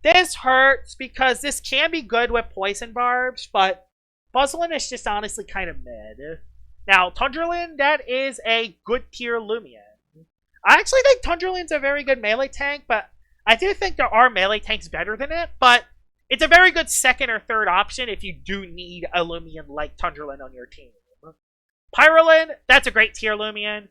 This hurts because this can be good with Poison Barbs, but Buzzlin is just honestly kind of mid. Now, Tundralin, that is a good tier Loomian. I actually think Tundralin's a very good melee tank, but I do think there are melee tanks better than it, but it's a very good second or third option if you do need a Loomian like Tundralin on your team. Pyrolin, that's a great tier Loomian.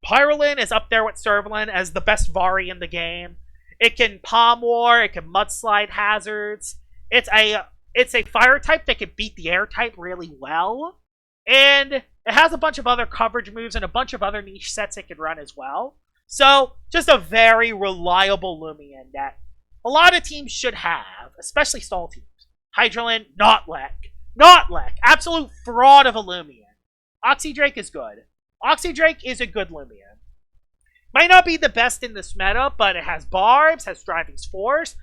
Pyrolin is up there with Servalin as the best Vari in the game. It can Palm War, it can Mudslide hazards. It's a fire type that can beat the air type really well. And it has a bunch of other coverage moves and a bunch of other niche sets it can run as well. So, just a very reliable Loomian that a lot of teams should have, especially stall teams. Hydralin, Notlek. Notlek, absolute fraud of a Loomian. Oxydrake is good. Oxydrake is a good Loomian. Might not be the best in this meta, but it has Barbs, has Driving Force.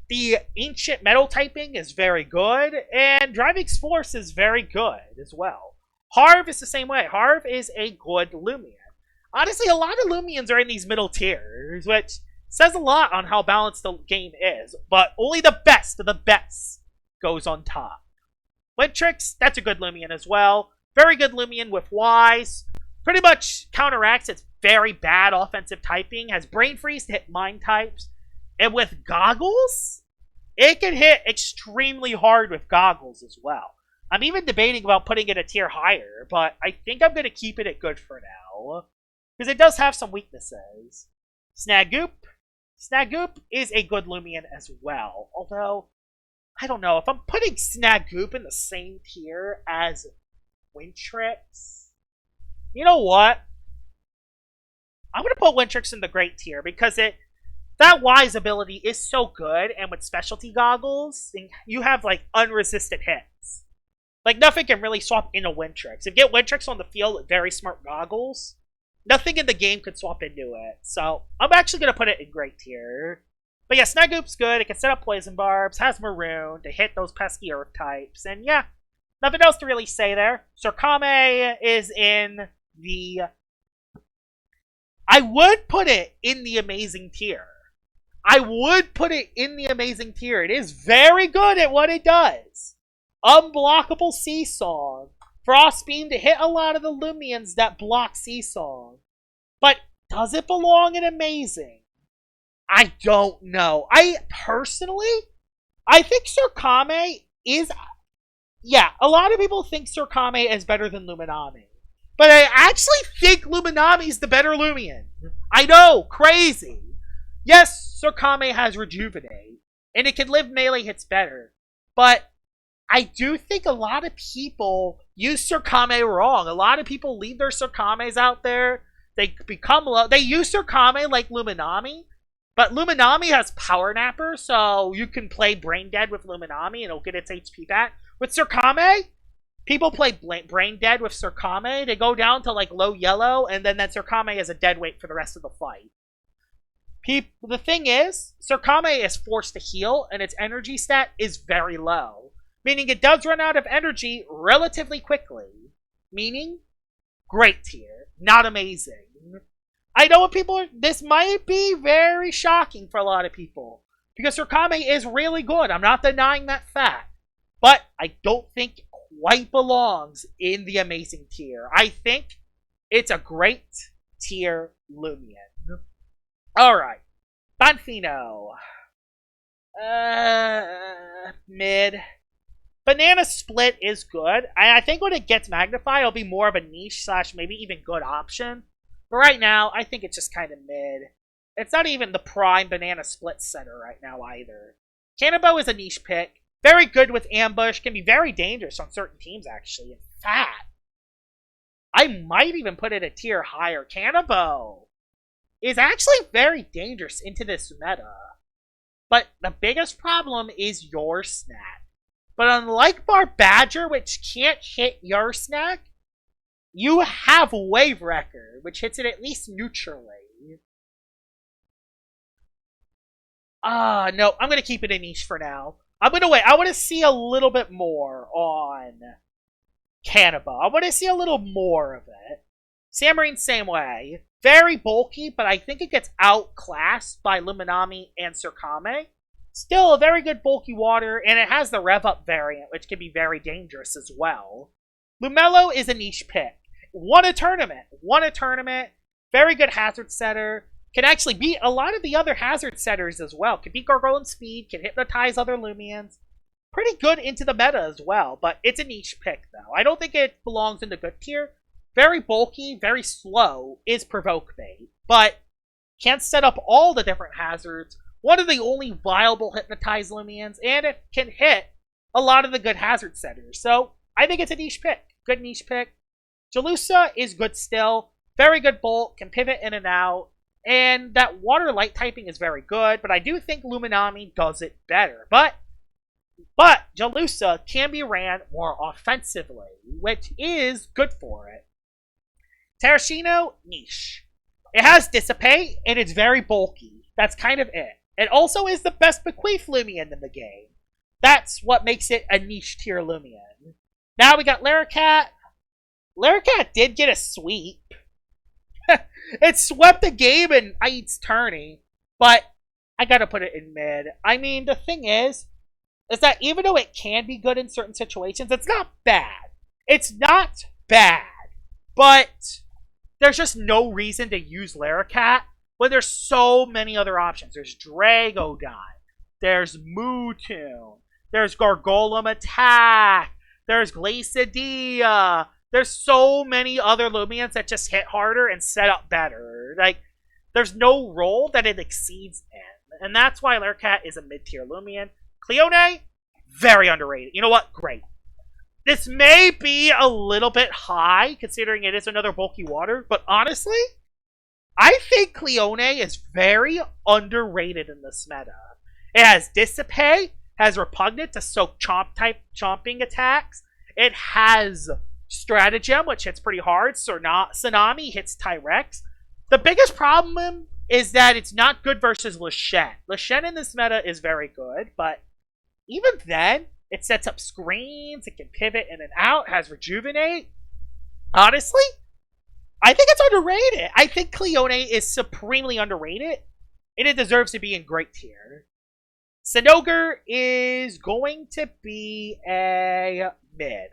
The Ancient Metal typing is very good, and Driving Force is very good as well. Harv is the same way. Harv is a good Loomian. Honestly, a lot of Loomians are in these middle tiers, which says a lot on how balanced the game is, but only the best of the best goes on top. Wintrix, that's a good Loomian as well. Very good Loomian with Wise. Pretty much counteracts its very bad offensive typing. Has Brain Freeze to hit Mind types. And with Goggles, it can hit extremely hard with Goggles as well. I'm even debating about putting it a tier higher, but I think I'm going to keep it at good for now. Because it does have some weaknesses. Snagoop. Snagoop is a good Loomian as well. Although, I don't know. If I'm putting Snagoop in the same tier as Wintrix, you know what? I'm going to put Wintrix in the great tier because that Wise ability is so good, and with specialty goggles, you have like unresisted hits. Like nothing can really swap into Wintrix. If you get Wintrix on the field with very smart goggles, nothing in the game could swap into it. So I'm actually going to put it in great tier. But yeah, Snagoop's good. It can set up Poison Barbs, has Maroon to hit those pesky Earth types. And yeah, nothing else to really say there. Surkame is in the... I would put it in the amazing tier. I would put it in the amazing tier. It is very good at what it does. Unblockable Seesong. Frost Beam to hit a lot of the Loomians that block Seesong. But does it belong in amazing? I don't know. I think Surkame is... Yeah, a lot of people think Surkame is better than Luminami. But I actually think Luminami is the better Loomian. I know, crazy. Yes, Surkame has Rejuvenate, and it can live melee hits better. But I do think a lot of people use Surkame wrong. A lot of people leave their Surkames out there. They become low. They use Surkame like Luminami, but Luminami has Power Napper, so you can play Brain Dead with Luminami and it'll get its HP back. With Surkame, people play Brain Dead with Surkame. They go down to like low yellow, and then that Surkame is a dead weight for the rest of the fight. The thing is, Surkame is forced to heal, and its energy stat is very low. Meaning it does run out of energy relatively quickly. Meaning, great tier. Not amazing. I know what people are... This might be very shocking for a lot of people. Because Surkame is really good. I'm not denying that fact. But I don't think it quite belongs in the amazing tier. I think it's a great tier Loomian. Alright. Banfino. Mid. Banana Split is good. I think when it gets magnified, it'll be more of a niche / maybe even good option. But right now, I think it's just kind of mid. It's not even the prime Banana Split setter right now either. Cannonbow is a niche pick. Very good with ambush. Can be very dangerous on certain teams, actually. In fact, I might even put it a tier higher. Cannonbow is actually very dangerous into this meta. But the biggest problem is your snack. But unlike Barbadger, which can't hit your snack, you have Wave Wrecker, which hits it at least neutrally. No, I'm going to keep it a niche for now. I'm going to wait. I want to see a little bit more on Cannonball. I want to see a little more of it. Samarine, same way. Very bulky, but I think it gets outclassed by Luminami and Surkame. Still a very good bulky water, and it has the Rev Up variant, which can be very dangerous as well. Lumello is a niche pick. Won a tournament. Very good hazard setter. Can actually beat a lot of the other hazard setters as well. Can beat Gargoyle Speed, can hypnotize other Loomians. Pretty good into the meta as well, but it's a niche pick though. I don't think it belongs in the good tier. Very bulky, very slow, is Provoke Bait, but can't set up all the different hazards. One of the only viable hypnotized Loomians, and it can hit a lot of the good hazard setters. So I think it's a niche pick. Good niche pick. Jalusa is good still. Very good bolt, can pivot in and out. And that water light typing is very good, but I do think Luminami does it better. But Jalusa can be ran more offensively, which is good for it. Terracino, niche. It has Dissipate, and it's very bulky. That's kind of it. It also is the best Bequeath Loomian in the game. That's what makes it a niche tier Loomian. Now we got Laracat. Laracat did get a sweep. It swept the game in Aid's tourney, but I gotta put it in mid. I mean, the thing is, is that even though it can be good in certain situations, it's not bad. It's not bad. But there's just no reason to use Laracat when there's so many other options. There's Dragodon, there's Mewtwo, there's Gargolem Attack, there's Glacidia. There's so many other Loomians that just hit harder and set up better. Like, there's no role that it exceeds in. And that's why Laracat is a mid-tier Loomian. Cleone, very underrated. You know what? Great. This may be a little bit high, considering it is another bulky water. But honestly, I think Cleone is very underrated in this meta. It has Dissipate, has Repugnant to soak chomping attacks. It has Stratagem, which hits pretty hard. Tsunami hits Tyrex. The biggest problem is that it's not good versus Lachette. Lachette in this meta is very good, but even then, it sets up screens, it can pivot in and out, has Rejuvenate. Honestly, I think it's underrated. I think Cleone is supremely underrated, and it deserves to be in great tier. Sinogre is going to be a mid.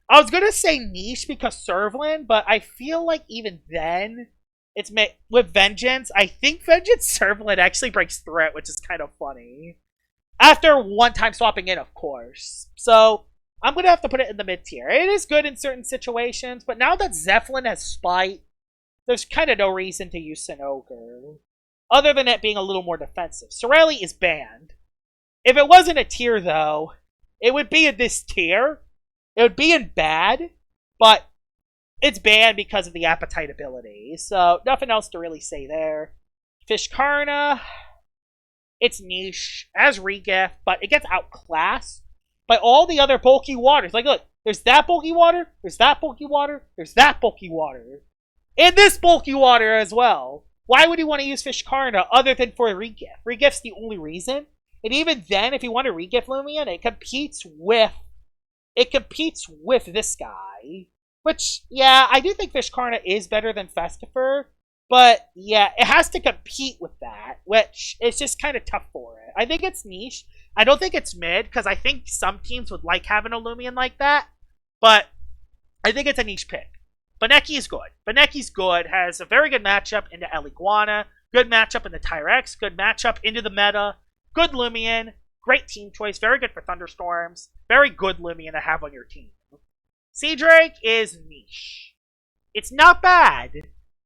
I was going to say niche because Servlin, but I feel like even then, it's with Vengeance. I think Vengeance Servlin actually breaks through it, which is kind of funny. After one time swapping in, of course. So, I'm going to have to put it in the mid tier. It is good in certain situations, but now that Zeppelin has Spite, there's kind of no reason to use Sinogre. Other than it being a little more defensive. Sorelli is banned. If it wasn't a tier, though, it would be in this tier. It would be in bad, but it's banned because of the appetite ability. So, nothing else to really say there. Fishkarna, it's niche, as regift, but it gets outclassed by all the other bulky waters. Like, look, there's that bulky water, there's that bulky water, there's that bulky water. And this bulky water as well. Why would you want to use Fishkarna other than for a regift? Regift's the only reason. And even then, if you want to regift Loomian, it competes with this guy. Which, yeah, I do think Fishkarna is better than Festifer. But, yeah, it has to compete with that, which is just kind of tough for it. I think it's niche. I don't think it's mid, because I think some teams would like having a Loomian like that. But I think it's a niche pick. Baneki is good. Baneki's good. Has a very good matchup into Eliguana. Good matchup into Tyrex. Good matchup into the meta. Good Loomian. Great team choice. Very good for Thunderstorms. Very good Loomian to have on your team. Seadrake is niche. It's not bad.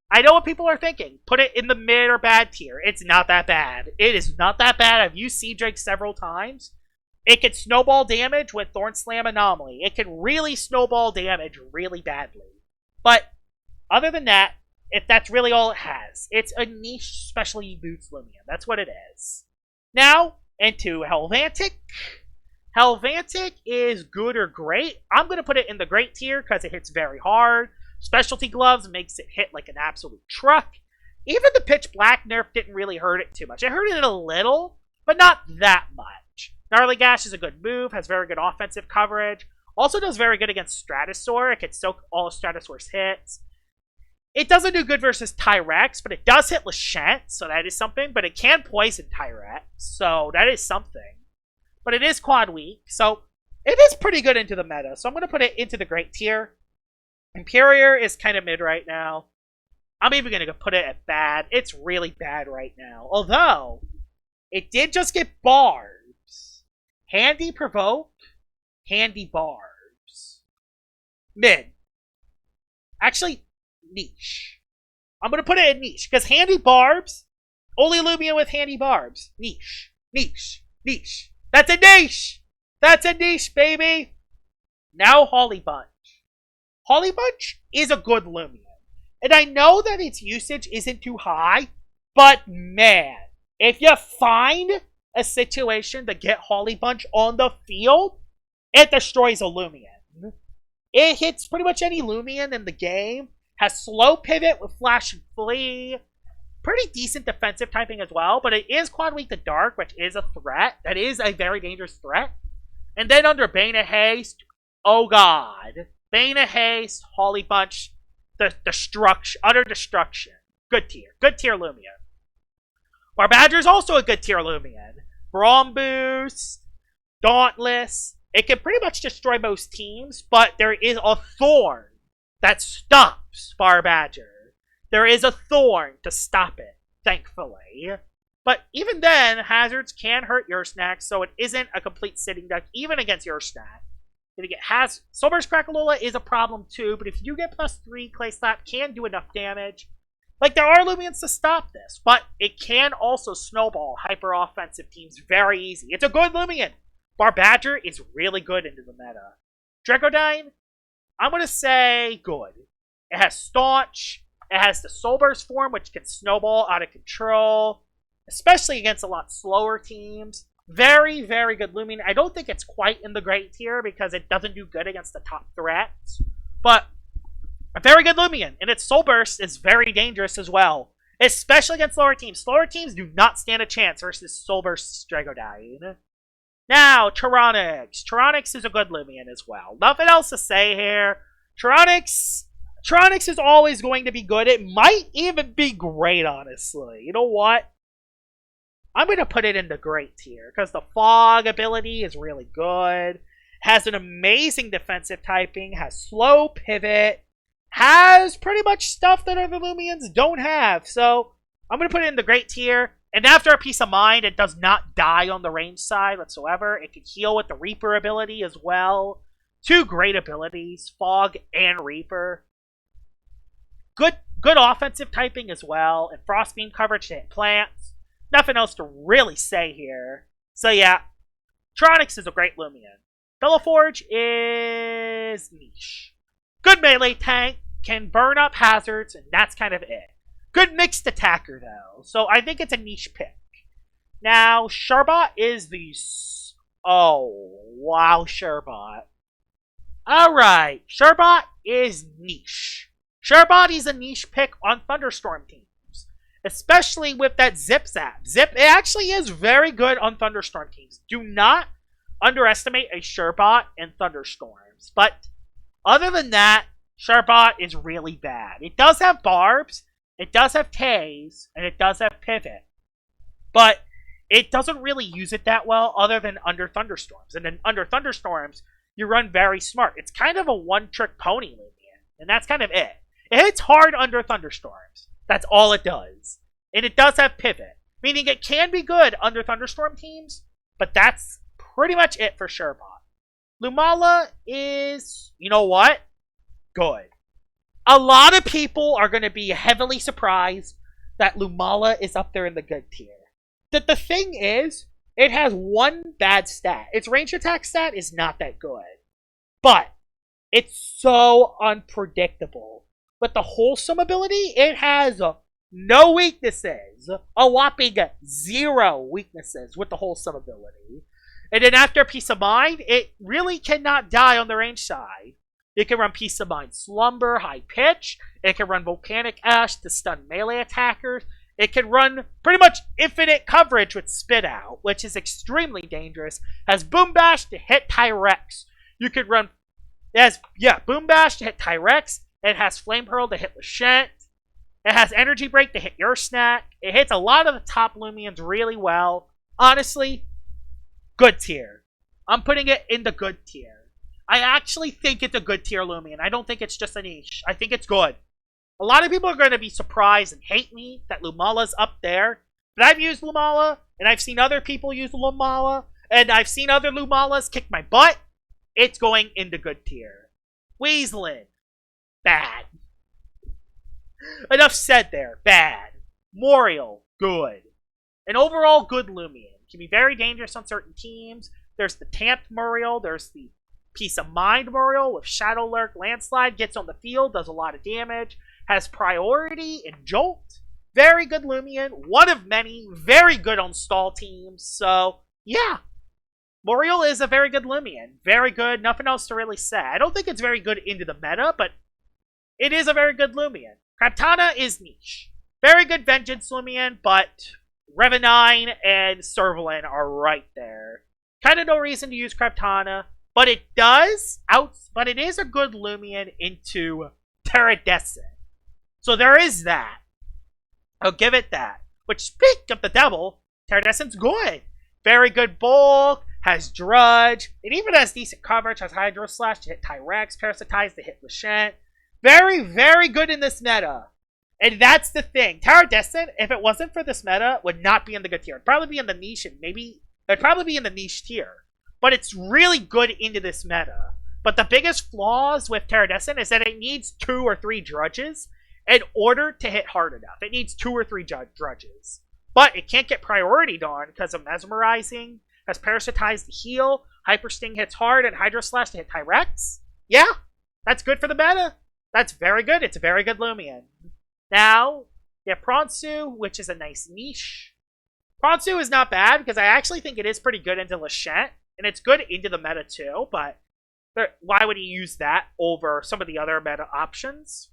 I know what people are thinking. Put it in the mid or bad tier. It's not that bad. It is not that bad. I've used Seadrake several times. It can snowball damage with Thorn Slam Anomaly. It can really snowball damage really badly. But other than that, if that's really all it has, it's a niche specialty boots Loomian. That's what it is. Now, into Helvantic. Helvantic is good or great. I'm going to put it in the great tier because it hits very hard. Specialty Gloves makes it hit like an absolute truck. Even the Pitch Black nerf didn't really hurt it too much. It hurt it a little, but not that much. Gnarly Gash is a good move, has very good offensive coverage. Also does very good against Stratosaur. It can soak all of Stratosaur's hits. It doesn't do good versus Tyrex, but it does hit Lachette, so that is something. But it can poison Tyrex, so that is something. But it is quad weak, so it is pretty good into the meta. So I'm going to put it into the great tier. Imperior is kind of mid right now. I'm even going to put it at bad. It's really bad right now. Although, it did just get barbs. Handy Provoke, Handy Barbs. Mid. Actually, niche. I'm going to put it in niche, because Handy Barbs, only Loomian with Handy Barbs. Niche. Niche. Niche. That's a niche! That's a niche, baby! Now Holly Bunch. Holly Bunch is a good Loomian. And I know that its usage isn't too high, but man, if you find a situation to get Holly Bunch on the field, it destroys a Loomian. It hits pretty much any Loomian in the game, has slow pivot with Flash and Flee, pretty decent defensive typing as well, but it is quad weak to Dark, which is a threat. That is a very dangerous threat. And then under Bane of Haste, oh god. Bane of Haste, Holly Bunch, destruction, utter destruction. Good tier. Good tier Loomian. Barbadger's also a good tier Loomian. Braum Boost, Dauntless. It can pretty much destroy most teams, but there is a thorn that stops Barbadger. There is a thorn to stop it, thankfully. But even then, hazards can hurt your snack, so it isn't a complete sitting duck, even against your snack. If you get Soulburst Crackalola is a problem too, but if you get +3, Clay Slap can do enough damage. Like, there are Loomians to stop this, but it can also snowball hyper-offensive teams very easy. It's a good Loomian. Barbadger is really good into the meta. Dracodyne, I'm going to say good. It has Staunch. It has the Soulburst form, which can snowball out of control, especially against a lot slower teams. Very, very good Loomian. I don't think it's quite in the great tier because it doesn't do good against the top threats, but a very good Loomian, and its Soul Burst is very dangerous as well, especially against slower teams. Slower teams do not stand a chance versus Soul Burst Dragodyne. Now, Tyranix. Tyranix is a good Loomian as well. Nothing else to say here. Tyranix is always going to be good. It might even be great, honestly. You know what? I'm going to put it in the great tier because the Fog ability is really good. Has an amazing defensive typing. Has slow pivot. Has pretty much stuff that other Loomians don't have. So I'm going to put it in the great tier. And after a Peace of Mind, it does not die on the range side whatsoever. It can heal with the Reaper ability as well. Two great abilities, Fog and Reaper. Good offensive typing as well. And Frost Beam coverage to hit plants. Nothing else to really say here. So yeah, Tyranix is a great Loomian. Bellaforge is niche. Good melee tank, can burn up hazards, and that's kind of it. Good mixed attacker, though, so I think it's a niche pick. Now, Charbot is the... Oh, wow, Charbot. Alright, Charbot is niche. Charbot is a niche pick on Thunderstorm teams. Especially with that Zip Zap. It actually is very good on Thunderstorm teams. Do not underestimate a Charbot in Thunderstorms. But other than that, Charbot is really bad. It does have Barbs, it does have Taze, and it does have Pivot. But it doesn't really use it that well other than under Thunderstorms. And then under Thunderstorms, you run very smart. It's kind of a one-trick pony Loomian, and that's kind of it. It hits hard under Thunderstorms. That's all it does. And it does have Pivot, meaning it can be good under Thunderstorm teams, but that's pretty much it for Charbot. Lumala is, you know what? Good. A lot of people are going to be heavily surprised that Lumala is up there in the good tier. The thing is, it has one bad stat. Its range attack stat is not that good. But it's so unpredictable. With the Wholesome ability, it has no weaknesses. A whopping 0 weaknesses with the Wholesome ability. And then after Peace of Mind, it really cannot die on the range side. It can run Peace of Mind Slumber, High Pitch. It can run Volcanic Ash to stun melee attackers. It can run pretty much infinite coverage with Spit Out, which is extremely dangerous. Has Boom Bash to hit Tyrex. You could run... It has, Boom Bash to hit Tyrex. It has Flame Pearl to hit Lashent. It has Energy Break to hit your snack. It hits a lot of the top Loomians really well. Honestly, good tier. I'm putting it in the good tier. I actually think it's a good tier Loomian. I don't think it's just a niche. I think it's good. A lot of people are going to be surprised and hate me that Lumala's up there. But I've used Lumala, and I've seen other people use Lumala, and I've seen other Lumalas kick my butt. It's going into good tier. Weaslin. Bad. Enough said there. Bad. Moriel. Good. An overall good Loomian. Can be very dangerous on certain teams. There's the Tamped Muriel. There's the Peace of Mind Muriel with Shadow Lurk, Landslide. Gets on the field. Does a lot of damage. Has priority and Jolt. Very good Loomian. One of many. Very good on stall teams. So, yeah. Muriel is a very good Loomian. Very good. Nothing else to really say. I don't think it's very good into the meta, but it is a very good Loomian. Kraptana is niche. Very good Vengeance Loomian, but Revenine and Servalin are right there. Kind of no reason to use Kraptana, but it does but it is a good Loomian into Terradescent. So there is that. I'll give it that. Which, speak of the devil, Terradescent's good. Very good bulk, has Drudge. It even has decent coverage, has Hydro Slash to hit Tyrex, Parasitize to hit Lashent. Very, very good in this meta. And that's the thing. Taradescent, if it wasn't for this meta, would not be in the good tier. It'd probably be in the niche, and maybe it'd probably be in the niche tier. But it's really good into this meta. But the biggest flaws with Taradescent is that it needs 2 or 3 Drudges in order to hit hard enough. It needs 2 or 3 Drudges. But it can't get prioritied on because of Mesmerizing, has Parasitize to heal, Hyper Sting hits hard, and Hydro Slash to hit Tyrex. Yeah, that's good for the meta. That's very good. It's a very good Loomian. Now, you have Pronsu, which is a nice niche. Pronsu is not bad because I actually think it is pretty good into Lashent, and it's good into the meta too, but why would he use that over some of the other meta options?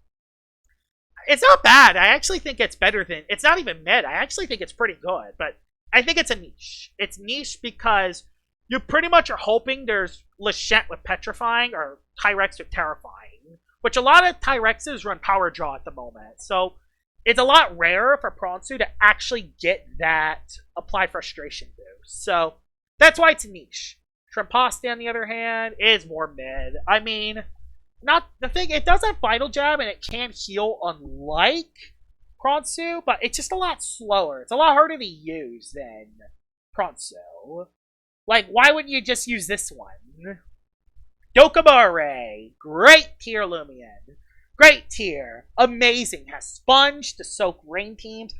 It's not bad. I actually think it's better than... It's not even mid. I actually think it's pretty good, but I think it's a niche. It's niche because you pretty much are hoping there's Lashent with Petrifying or Tyrex with Terrifying, which a lot of Tyrexes run Power Jaw at the moment. So it's a lot rarer for Pronsu to actually get that Applied Frustration boost. So that's why it's a niche. Shrimposti, on the other hand, is more mid. I mean, not the thing, it does have Vital Jab and it can heal unlike Pronsu, but it's just a lot slower. It's a lot harder to use than Pronsu. Like, why wouldn't you just use this one? Dokabare, great tier Loomian. Great tier. Amazing. Has Sponge to soak rain teams.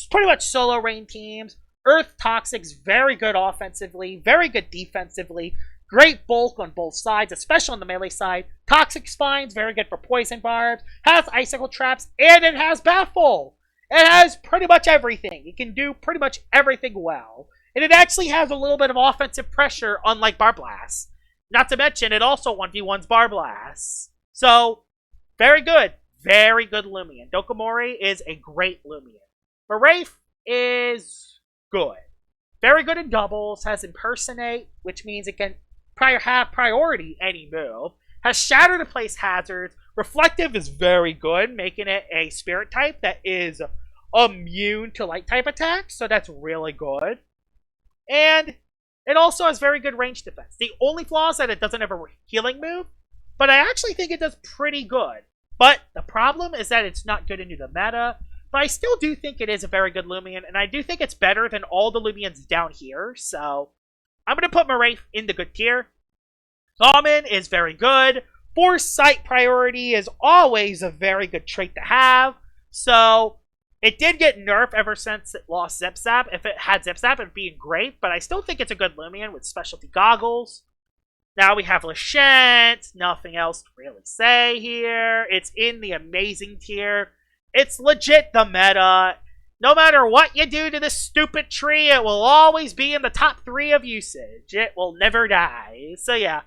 Pretty much solo rain teams. Earth Toxic's very good offensively. Very good defensively. Great bulk on both sides, especially on the melee side. Toxic Spines, very good for poison barbs. Has Icicle Traps, and it has Baffle. It has pretty much everything. It can do pretty much everything well. And it actually has a little bit of offensive pressure, unlike Barblast. Not to mention, it also 1v1s Barblast. So, very good. Very good Loomian. Dokomori is a great Loomian. Marafe is good. Very good in doubles. Has Impersonate, which means it can have priority any move. Has Shatter to place hazards. Reflective is very good, making it a spirit type that is immune to light type attacks. So that's really good. And it also has very good range defense. The only flaw is that it doesn't have a healing move, but I actually think it does pretty good. But the problem is that it's not good into the meta, but I still do think it is a very good Loomian, and I do think it's better than all the Loomians down here, so I'm going to put Marafe in the good tier. Common is very good. Foresight priority is always a very good trait to have, so it did get nerfed ever since it lost Zip Zap. If it had Zip Zap, it would be great, but I still think it's a good Loomian with specialty goggles. Now we have Lashent. Nothing else to really say here. It's in the amazing tier. It's legit the meta. No matter what you do to this stupid tree, it will always be in the top 3 of usage. It will never die. So yeah,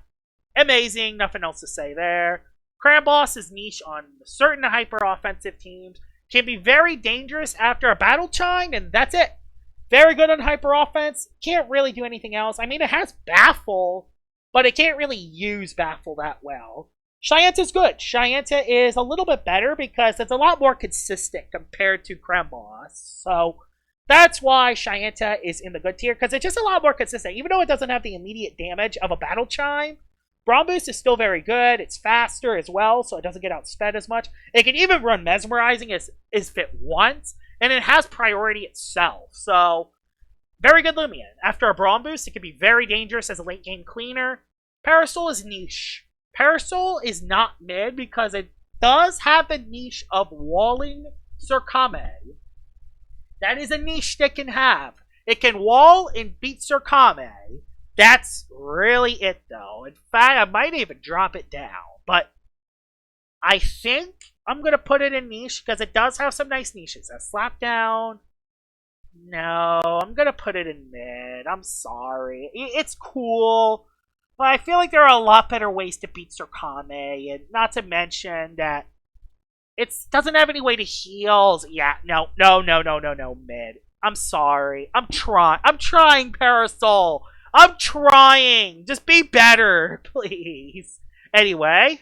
amazing. Nothing else to say there. Cramboss is niche on certain hyper-offensive teams. Can be very dangerous after a battle chime, and that's it. Very good on hyper-offense. Can't really do anything else. I mean, it has Baffle, but it can't really use Baffle that well. Shyenta is good. Shyenta is a little bit better because it's a lot more consistent compared to Cramboss. So that's why Shyenta is in the good tier, because it's just a lot more consistent. Even though it doesn't have the immediate damage of a Battle Chime, Braum Boost is still very good. It's faster as well, so it doesn't get outsped as much. It can even run Mesmerizing if it wants, and it has priority itself. So, very good Loomian. After a Braum Boost, it can be very dangerous as a late game cleaner. Parasol is niche. Parasol is not mid because it does have the niche of walling Surkame. That is a niche it can have. It can wall and beat Surkame. That's really it, though. In fact, I might even drop it down. But I think I'm going to put it in niche because it does have some nice niches. A slap down. No, I'm going to put it in mid. I'm sorry. It's cool. But I feel like there are a lot better ways to beat Surkame. And not to mention that it doesn't have any way to heal. Yeah, no, mid. I'm sorry. I'm trying, Parasol. I'm trying. Just be better, please. Anyway,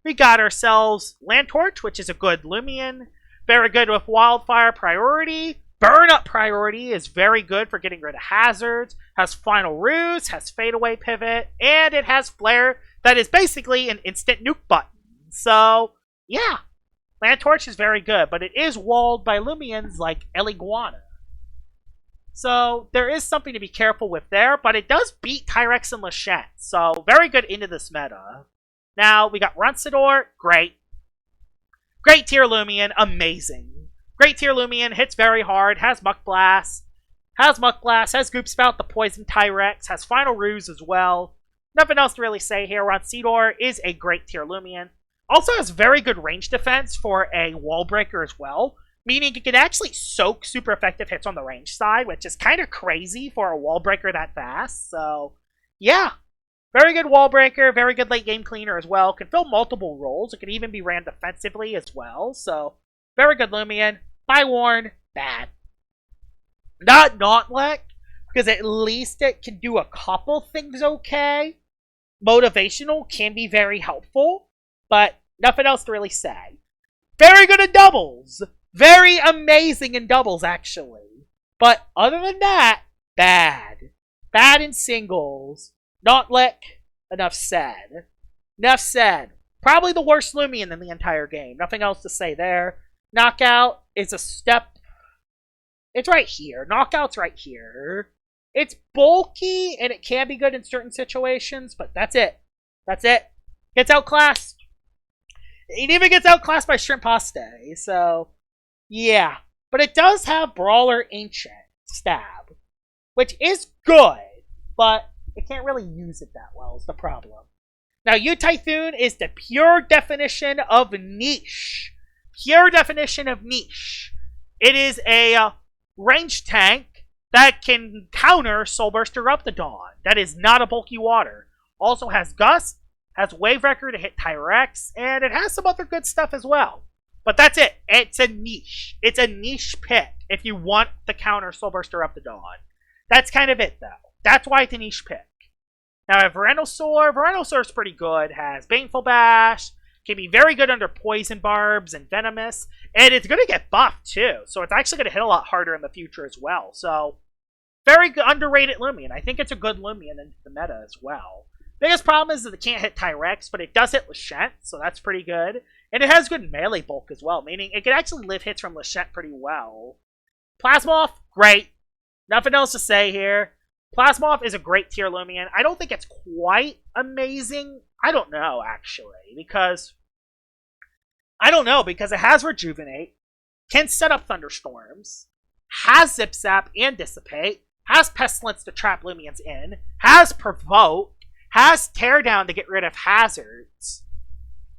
we got ourselves Land Torch, which is a good Loomian. Very good with Wildfire priority. Burn Up Priority is very good for getting rid of hazards, has Final Ruse, has Fadeaway Pivot, and it has Flare that is basically an instant nuke button. So, yeah, Land Torch is very good, but it is walled by Loomians like El Iguana. So, there is something to be careful with there, but it does beat Tyrex and Lachette, so very good into this meta. Now, we got Runcitor, great. Great tier Loomian, amazing. Great tier Loomian, hits very hard, has Muck Blast, has Goop Spout, the Poison Tyrex, has Final Ruse as well. Nothing else to really say here. Runcitor is a great tier Loomian. Also has very good range defense for a wall breaker as well, meaning it can actually soak super effective hits on the range side, which is kind of crazy for a wall breaker that fast. So, yeah. Very good wall breaker, very good late game cleaner as well. Can fill multiple roles. It can even be ran defensively as well. So, very good Loomian. By Warn, bad. Not Nauntlet, because at least it can do a couple things okay. Motivational can be very helpful, but nothing else to really say. Very good in doubles. Very amazing in doubles, actually. But other than that, bad. Bad in singles. Nauntlet, enough said. Enough said. Probably the worst Loomian in the entire game. Nothing else to say there. Knockout is a step. It's right here. Knockout's right here. It's bulky, and it can be good in certain situations, but that's it. That's it. Gets outclassed. It even gets outclassed by Shrimp Paste, so yeah. But it does have Brawler Ancient Stab, which is good, but it can't really use it that well is the problem. Now, U-Typhoon is the pure definition of niche. Pure definition of niche. It is a range tank that can counter Soulburst Eruptodon. That is not a bulky water. Also has Gust, has Wave Wrecker to hit Tyrex, and it has some other good stuff as well. But that's it. It's a niche. It's a niche pick if you want to counter Soulburst Eruptodon. That's kind of it, though. That's why it's a niche pick. Now, Venusaur is pretty good. Has Baneful Bash. Can be very good under Poison Barbs and Venomous. And it's going to get buffed, too. So it's actually going to hit a lot harder in the future as well. So, very good, underrated Loomian. I think it's a good Loomian in the meta as well. Biggest problem is that it can't hit Tyrex, but it does hit Lachette, so that's pretty good. And it has good melee bulk as well, meaning it can actually live hits from Lachette pretty well. Plasmoth, great. Nothing else to say here. Plasmoth is a great tier Loomian. I don't think it's quite amazing. I don't know, actually, because it has Rejuvenate, can set up Thunderstorms, has Zip Zap and Dissipate, has Pestilence to trap Loomians in, has Provoke, has Teardown to get rid of hazards.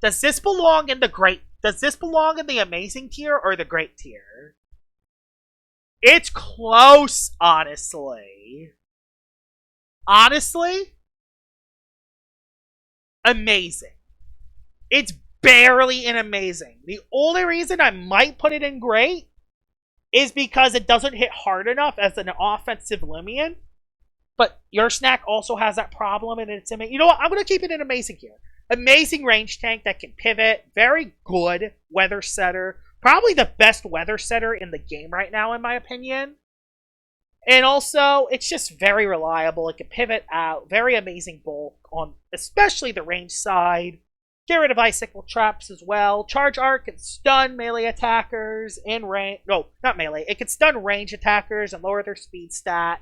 Does this belong in the amazing tier or the great tier? It's close, honestly. Honestly, amazing. It's barely an amazing. The only reason I might put it in great is because it doesn't hit hard enough as an offensive Loomian. But your snack also has that problem, and it's amazing. You know what? I'm going to keep it in amazing here. Amazing range tank that can pivot. Very good weather setter. Probably the best weather setter in the game right now, in my opinion. And also, it's just very reliable. It can pivot out. Very amazing bulk on especially the range side. Get rid of Icicle Traps as well. Charge Arc can stun melee attackers and range. No, not melee. It can stun range attackers and lower their speed stats.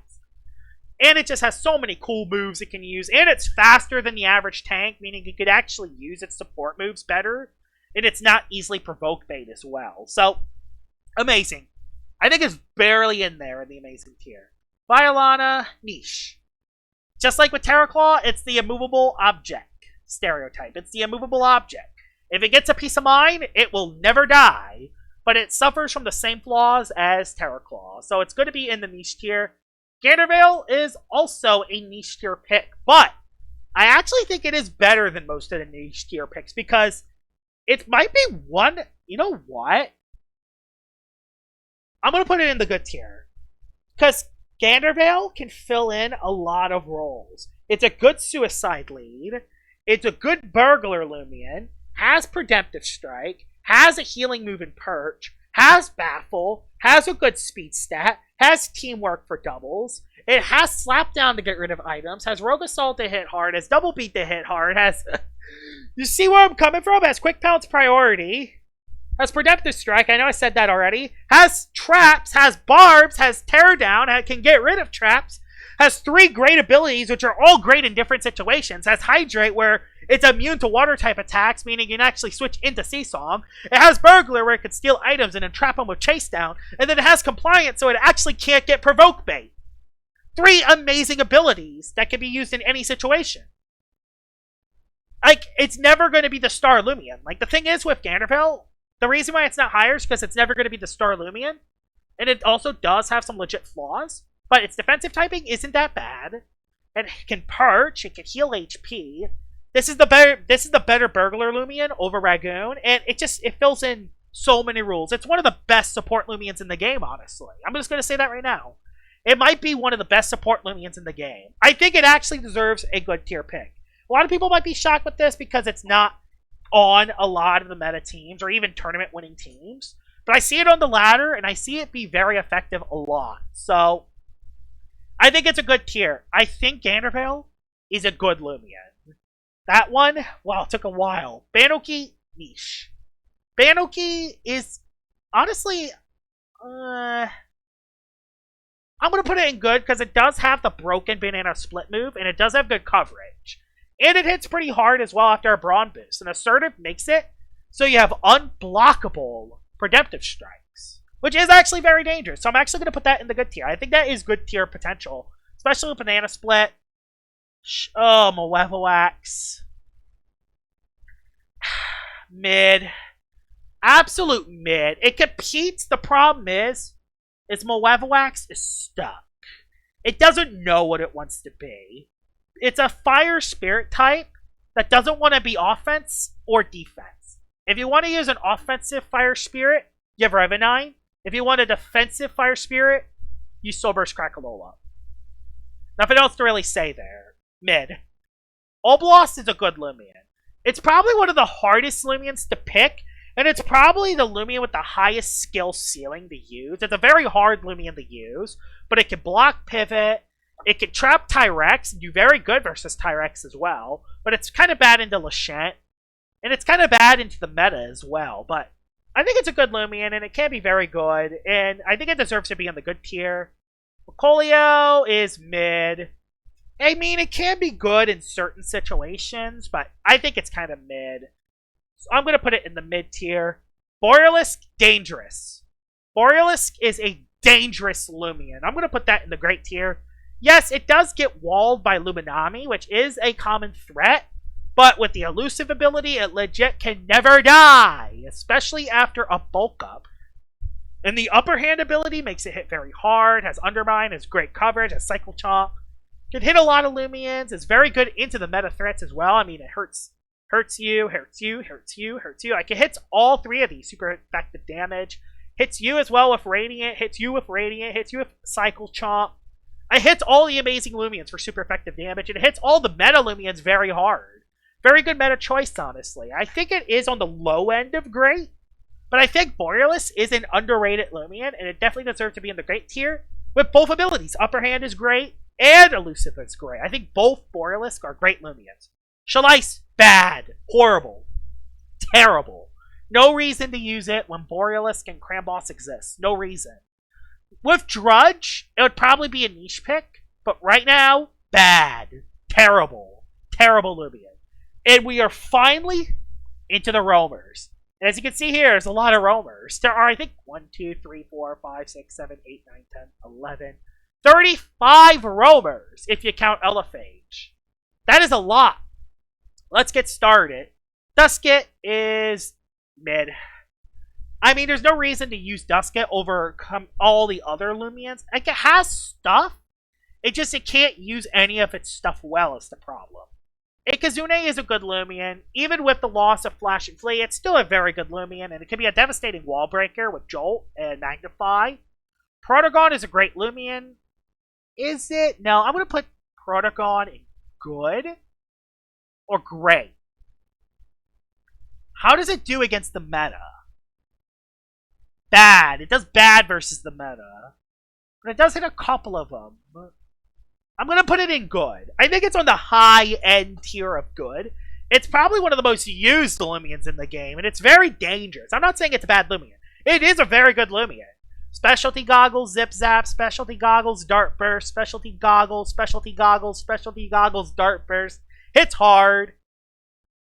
And it just has so many cool moves it can use. And it's faster than the average tank, meaning you could actually use its support moves better. And it's not easily provoke bait as well. So, amazing. I think it's barely in there in the amazing tier. Violana, niche. Just like with Terraclaw, it's the immovable object stereotype. It's the immovable object. If it gets a piece of mind, it will never die. But it suffers from the same flaws as Terraclaw. So it's going to be in the niche tier. Gandervale is also a niche tier pick. But I actually think it is better than most of the niche tier picks. Because it might be one... You know what? I'm going to put it in the good tier. Because Gandervale can fill in a lot of roles. It's a good suicide lead. It's a good burglar Loomian. Has Predemptive Strike. Has a healing move in Perch. has Baffle, has a good speed stat, has Teamwork for doubles, it has Slap Down to get rid of items, has Rogue Assault to hit hard, has Double Beat to hit hard, has... You see where I'm coming from? Has Quick Pounce Priority, has Redemptive Strike, I know I said that already, has Traps, has Barbs, has Tear Down, can get rid of Traps, has 3 great abilities, which are all great in different situations, has Hydrate, where it's immune to water-type attacks, meaning you can actually switch into Seesaw. It has Burglar, where it can steal items and then trap them with Chase Down, and then it has Compliance, so it actually can't get Provoke Bait. 3 amazing abilities that can be used in any situation. Like, it's never going to be the Star Loomian. Like, the thing is with Ganderville, the reason why it's not higher is because it's never going to be the Star Loomian, and it also does have some legit flaws. But its defensive typing isn't that bad. It can perch. It can heal HP. This is the better Burglar Loomian over Ragoon, and it fills in so many rules. It's one of the best support Loomians in the game, honestly. I'm just gonna say that right now. It might be one of the best support Loomians in the game. I think it actually deserves a good tier pick. A lot of people might be shocked with this because it's not on a lot of the meta teams or even tournament winning teams. But I see it on the ladder, and I see it be very effective a lot. So I think it's a good tier. I think Ganderville is a good Loomian. That one, wow, it took a while. Banoki, niche. Banoki is, honestly, I'm going to put it in good because it does have the broken banana split move, and it does have good coverage. And it hits pretty hard as well after a Brawn boost. And Assertive makes it so you have unblockable Redemptive Strikes, which is actually very dangerous. So I'm actually going to put that in the good tier. I think that is good tier potential, especially with Banana Split. Oh, Malevolwax. Mid. Absolute mid. It competes. The problem is Malevolwax is stuck. It doesn't know what it wants to be. It's a Fire Spirit type that doesn't want to be offense or defense. If you want to use an offensive Fire Spirit, you have Revenine. If you want a defensive Fire Spirit, you Soul Burst Crackalola. Nothing else to really say there. Mid. Oblost is a good Loomian. It's probably one of the hardest Loomians to pick, and it's probably the Loomian with the highest skill ceiling to use. It's a very hard Loomian to use, but it can block pivot, it can trap Tyrex, and do very good versus Tyrex as well, but it's kind of bad into Lachette, and it's kind of bad into the meta as well, but I think it's a good Loomian, and it can be very good, and I think it deserves to be on the good tier. Colio is mid. I mean, it can be good in certain situations, but I think it's kind of mid. So I'm going to put it in the mid tier. Borealisk, dangerous. Borealisk is a dangerous Loomian. I'm going to put that in the great tier. Yes, it does get walled by Luminami, which is a common threat, but with the elusive ability, it legit can never die, especially after a bulk up. And the upper hand ability makes it hit very hard, has Undermine, has great coverage, has Cycle Chomp. Can hit a lot of Loomians, is very good into the meta threats as well. I mean, it hurts you. Like, it hits all 3 of these super effective damage. Hits you as well with Radiant, hits you with Cycle Chomp. It hits all the amazing Loomians for super effective damage, and it hits all the meta Loomians very hard. Very good meta choice, honestly. I think it is on the low end of great, but I think Borealis is an underrated Loomian, and it definitely deserves to be in the great tier with both abilities. Upper hand is great, and elusive is great. I think both Borealis are great Loomians. Shalice, bad, horrible, terrible. No reason to use it when Borealis and Cramboss exist. No reason. With Drudge, it would probably be a niche pick, but right now, bad, terrible, terrible Loomian. And we are finally into the roamers. And as you can see here, there's a lot of roamers. There are, I think, 1, 2, 3, 4, 5, 6, 7, 8, 9, 10, 11, 35 roamers if you count Elephage. That is a lot. Let's get started. Dusket is mid. I mean, there's no reason to use Dusket over all the other Loomians. Like, it has stuff. It can't use any of its stuff well is the problem. Ikazune is a good Loomian. Even with the loss of Flash and Flee, it's still a very good Loomian, and it can be a devastating wall breaker with Jolt and Magnify. Protogon is a great Loomian. Is it? No, I'm going to put Protogon in good or great. How does it do against the meta? bad. It does bad versus the meta. But it does hit a couple of them. I'm going to put it in good. I think it's on the high-end tier of good. It's probably one of the most used Loomians in the game, and it's very dangerous. I'm not saying it's a bad Loomian. It is a very good Loomian. Specialty goggles, zip zap, specialty goggles, dart burst, specialty goggles, specialty goggles, specialty goggles, dart burst. Hits hard.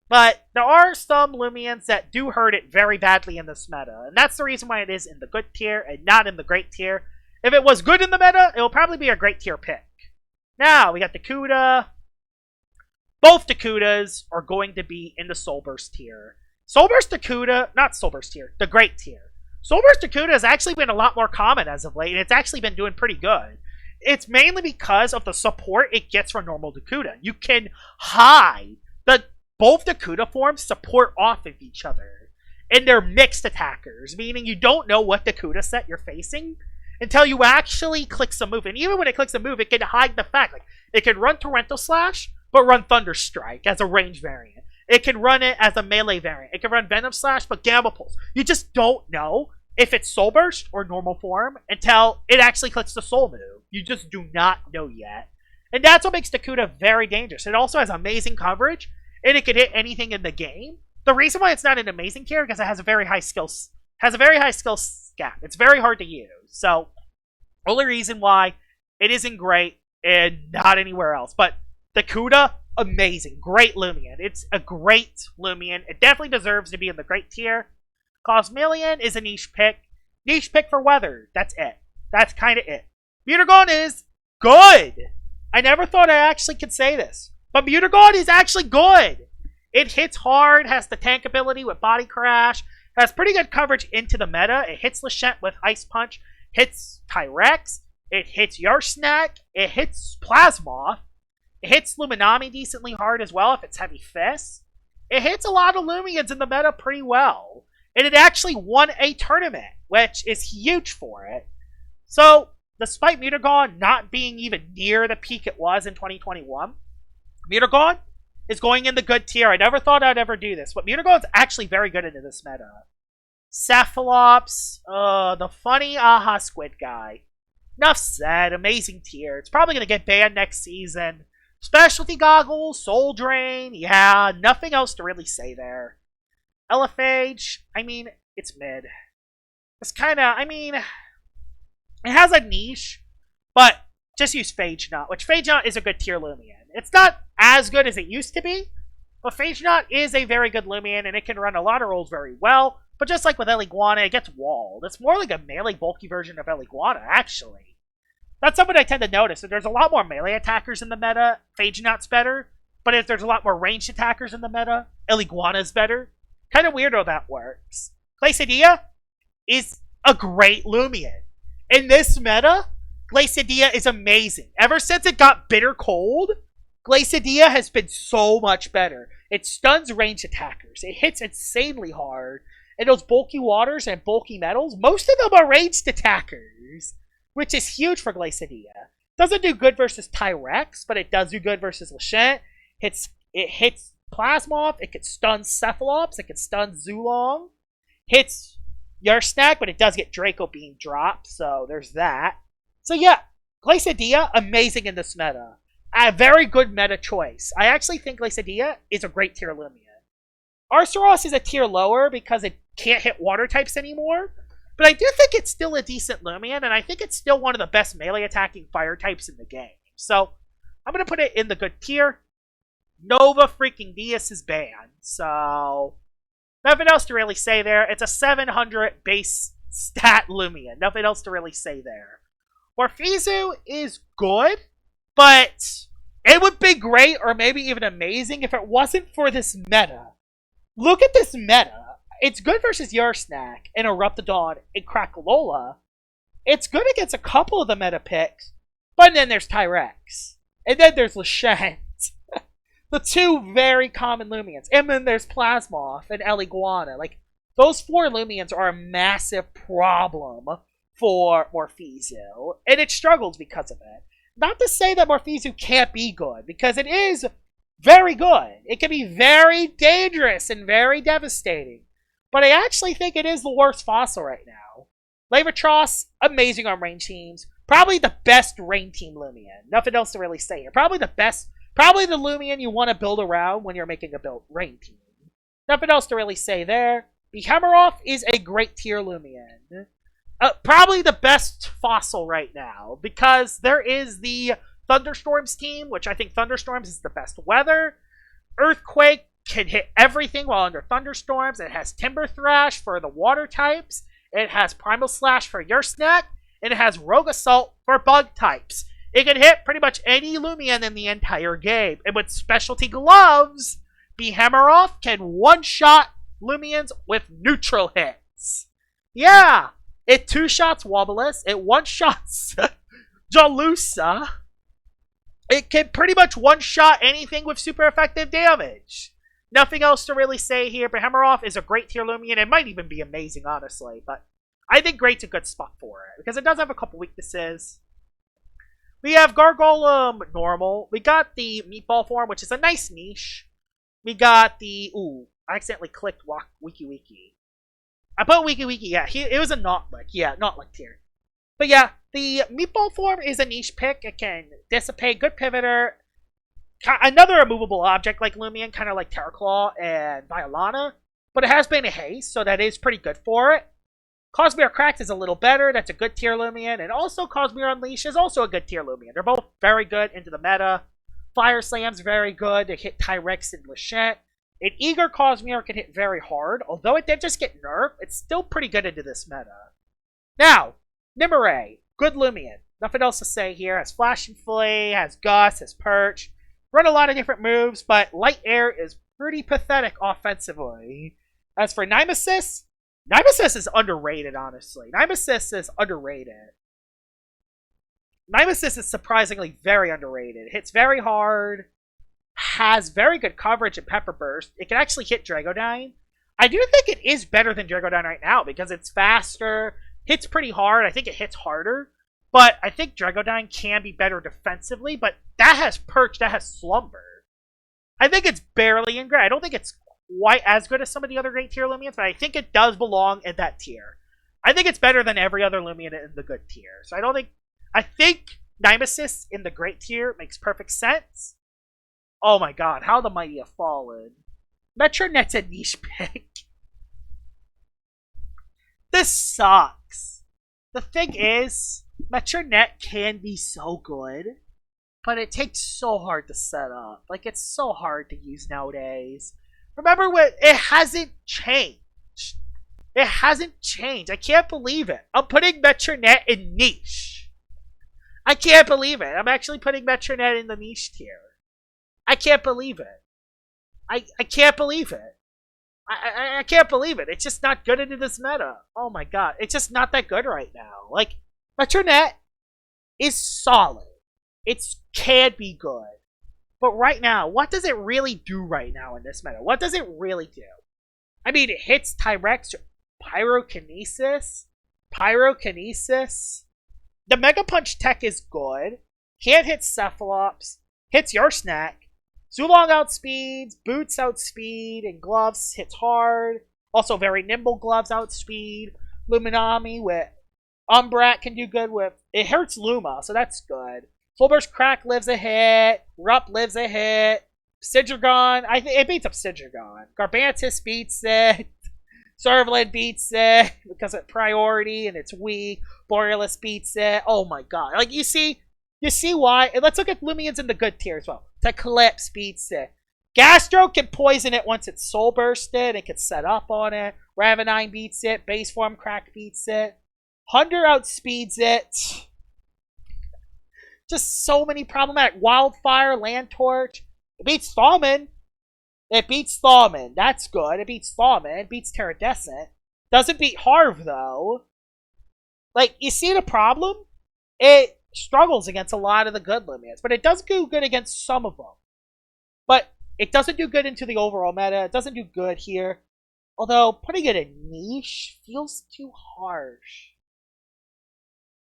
But there are some Loomians that do hurt it very badly in this meta, and that's the reason why it is in the good tier and not in the great tier. If it was good in the meta, it will probably be a great tier pick. Now, we got Dakuda. Both Dakudas are going to be in the Soul Burst tier. Soul Burst Dakuda, not Soul Burst tier, the great tier. Soul Burst Dakuda has actually been a lot more common as of late, and it's actually been doing pretty good. It's mainly because of the support it gets from normal Dakuda. You can hide both Dakuda forms support off of each other. And they're mixed attackers, meaning you don't know what Dakuda set you're facing until you actually click some move. And even when it clicks a move, it can hide the fact. Like, it can run Torrential Slash, but run Thunder Strike as a range variant. It can run it as a melee variant. It can run Venom Slash, but Gamma Pulse. You just don't know if it's Soul Burst or normal form until it actually clicks the Soul move. You just do not know yet. And that's what makes Dakuda very dangerous. It also has amazing coverage, and it can hit anything in the game. The reason why it's not an amazing tier is because it has a very high skill gap. It's very hard to use. So, only reason why it isn't great and not anywhere else. But Dakuda, amazing. Great Loomian. It's a great Loomian. It definitely deserves to be in the great tier. Cosmillion is a niche pick. Niche pick for weather. That's it. That's kind of it. Mutagon is good. I never thought I actually could say this. But Mutagon is actually good. It hits hard, has the tank ability with Body Crash, has pretty good coverage into the meta. It hits Lashent with Ice Punch, hits Tyrex, it hits Yarsnack, it hits Plasmoth, it hits Luminami decently hard as well if it's Heavy Fist. It hits a lot of Loomians in the meta pretty well. And it actually won a tournament, which is huge for it. So, despite Mutagon not being even near the peak it was in 2021, Mutagon is going in the good tier. I never thought I'd ever do this, but Mutagon's actually very good into this meta. Cephalops, the funny aha squid guy. Enough said, amazing tier. It's probably going to get banned next season. Specialty goggles, soul drain, yeah, nothing else to really say there. Elephage, I mean, it's mid. It's kind of, I mean, it has a niche, but just use Phage Knot, which Phage Knot is a good tier Loomian. It's not as good as it used to be, but Phage Knot is a very good Loomian, and it can run a lot of roles very well. But just like with Eliguana, it gets walled. It's more like a melee bulky version of Eliguana, actually. That's something I tend to notice. There's a lot more melee attackers in the meta. Phage Knot's better. But if there's a lot more ranged attackers in the meta, Eliguana's better. Kind of weird how that works. Glacidia is a great Loomian. In this meta, Glacidia is amazing. Ever since it got Bitter Cold, Glacidia has been so much better. It stuns ranged attackers. It hits insanely hard. And those bulky waters and bulky metals, most of them are ranged attackers, which is huge for Glacidia. Doesn't do good versus Tyrex, but it does do good versus Lashent. It hits Plasmoth, it can stun Cephalops, it can stun Zulong. Hits Yarsnack, but it does get Draco Beam dropped, so there's that. So yeah, Glacidia, amazing in this meta. A very good meta choice. I actually think Glacidia is a great tier Loomian. Arceros is a tier lower because it can't hit water types anymore, but I do think it's still a decent Loomian, and I think it's still one of the best melee attacking fire types in the game. So, I'm going to put it in the good tier. Nova freaking Diaz is banned, so nothing else to really say there. It's a 700 base stat Loomian. Nothing else to really say there. Morphizu is good, but it would be great or maybe even amazing if it wasn't for this meta. Look at this meta. It's good versus Yarsnack and Eruptodon and Crackalola. It's good against a couple of the meta picks, but then there's Tyrex. And then there's Lashent. The two very common Loomians. And then there's Plasmoth and Eliguana. Like, those four Loomians are a massive problem for Morphizu. And it struggles because of it. Not to say that Morphizu can't be good, because it is very good. It can be very dangerous and very devastating. But I actually think it is the worst fossil right now. Levatros, amazing on rain teams. Probably the best rain team Loomian. Nothing else to really say here. Probably the best, probably the Loomian you want to build around when you're making a build rain team. Nothing else to really say there. Behemoth is a great tier Loomian. Probably the best fossil right now, because there is the Thunderstorms team, which I think Thunderstorms is the best weather. Earthquake can hit everything while under Thunderstorms. It has Timber Thrash for the water types. It has Primal Slash for your snack. And it has Rogue Assault for bug types. It can hit pretty much any Loomian in the entire game. And with specialty gloves, Behemoth can one-shot Loomians with neutral hits. Yeah! It two-shots Wobulus. It one-shots Jalusa. It can pretty much one-shot anything with super effective damage. Nothing else to really say here. Behemoth is a great tier Loomian. It might even be amazing, honestly. But I think great's a good spot for it, because it does have a couple weaknesses. We have Gargolem normal. We got the meatball form, which is a nice niche. We got the... Ooh, I accidentally clicked Wiki. I put Wiki, yeah. It was a not-lick. Yeah, not-lick tier. But yeah, the meatball form is a niche pick. It can dissipate, good pivoter. Another immovable object like Loomian, kind of like Terraclaw and Violana. But it has Bane of Haste, so that is pretty good for it. Cosmere Cracked is a little better. That's a good tier Loomian. And also Cosmere Unleash is also a good tier Loomian. They're both very good into the meta. Fire Slam's very good to hit Tyrex and Lachette. An Eager Cosmere can hit very hard. Although it did just get nerfed, it's still pretty good into this meta. Now, Nimue, good Loomian. Nothing else to say here. Has Flash and Flea, has Gust, has Perch. Run a lot of different moves, but Light Air is pretty pathetic offensively. As for Nemesis, Nemesis is underrated, honestly. Nemesis is underrated. Nemesis is surprisingly very underrated. Hits very hard. Has very good coverage in Pepper Burst. It can actually hit Dragodyne. I do think it is better than Dragodyne right now because it's faster. Hits pretty hard. I think it hits harder. But I think Dragodyne can be better defensively. But that has Perch. That has Slumber. I think it's barely in great. I don't think it's quite as good as some of the other great tier Loomians, but I think it does belong in that tier. I think it's better than every other Loomian in the good tier. So I think Nemesis in the great tier makes perfect sense. Oh my god, how the mighty have fallen. Metronet's a niche pick. This sucks. The thing is, Metronet can be so good, but it takes so hard to set up. Like, it's so hard to use nowadays. Remember what? It hasn't changed. It hasn't changed. I can't believe it. I'm putting Metronet in niche. I can't believe it. I'm actually putting Metronet in the niche tier. I can't believe it. I can't believe it. I can't believe it. It's just not good into this meta. Oh my god. It's just not that good right now. Like, Metronet is solid. It can be good. But right now, what does it really do right now in this meta? What does it really do? I mean, it hits Tyrex, Pyrokinesis. The Mega Punch tech is good. Can't hit Cephalops. Hits your snack. Zulong outspeeds, Boots outspeed, and Gloves hits hard. Also very nimble Gloves outspeed. Luminami with Umbrat can do good with... It hurts Luma, so that's good. Full Burst Crack lives a hit. Rup lives a hit. Sidgergon, I think it beats up Sidgergon. Garbantis beats it. Servalid beats it because of priority and it's weak. Borealis beats it. Oh my god. Like, you see why? And let's look at Loomians in the good tier as well. Teclipse beats it. Gastro can poison it once it's soul bursted. It can set up on it. Ravenine beats it. Base Form Crack beats it. Hunter outspeeds it. Just so many problematic. Wildfire, Land Torch. It beats Thaumin. That's good. It beats Thaumin. It beats Terradescent. Doesn't beat Harv, though. Like, you see the problem? It struggles against a lot of the good Loomians, but it does do good against some of them. But it doesn't do good into the overall meta. It doesn't do good here. Although, putting it in niche feels too harsh.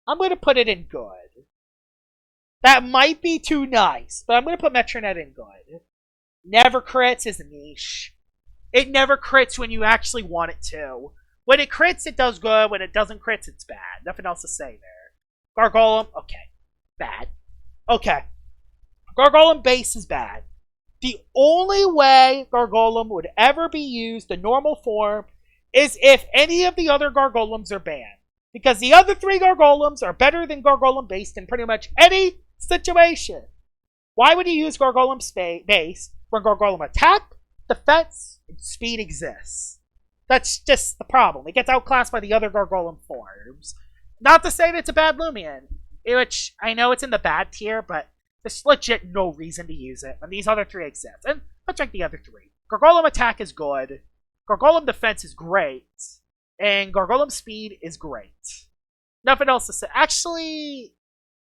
I'm going to put it in good. That might be too nice, but I'm going to put Metronet in good. Never crits is niche. It never crits when you actually want it to. When it crits, it does good. When it doesn't crit, it's bad. Nothing else to say there. Gargolem, okay. Bad. Okay. Gargolem base is bad. The only way Gargolem would ever be used in normal form is if any of the other Gargolems are banned. Because the other 3 Gargolems are better than Gargolem base in pretty much any situation. Why would you use Gargolem base when Gargolem attack, defense, and speed exists? That's just the problem. It gets outclassed by the other Gargolem forms. Not to say that it's a bad Loomian, which I know it's in the bad tier, but there's legit no reason to use it when these other 3 exist. And let's check the other 3. Gargolem attack is good. Gargolem defense is great. And Gargolem speed is great. Nothing else to say. Actually,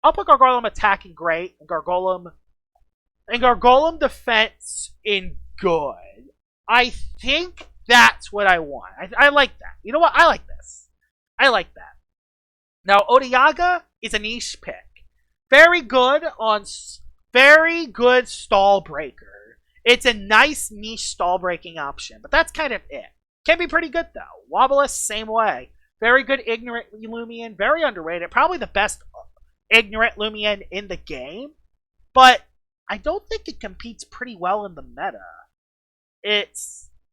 I'll put Gargolem attack in great and Gargolem defense in good. I think that's what I want. I like that. You know what? I like this. I like that. Now, Odiaga is a niche pick. Very good stall breaker. It's a nice niche stall breaking option, but that's kind of it. Can be pretty good though. Wobblus, same way. Very good ignorant Loomian, very underrated. Probably the best ignorant Loomian in the game, but I don't think it competes pretty well in the meta.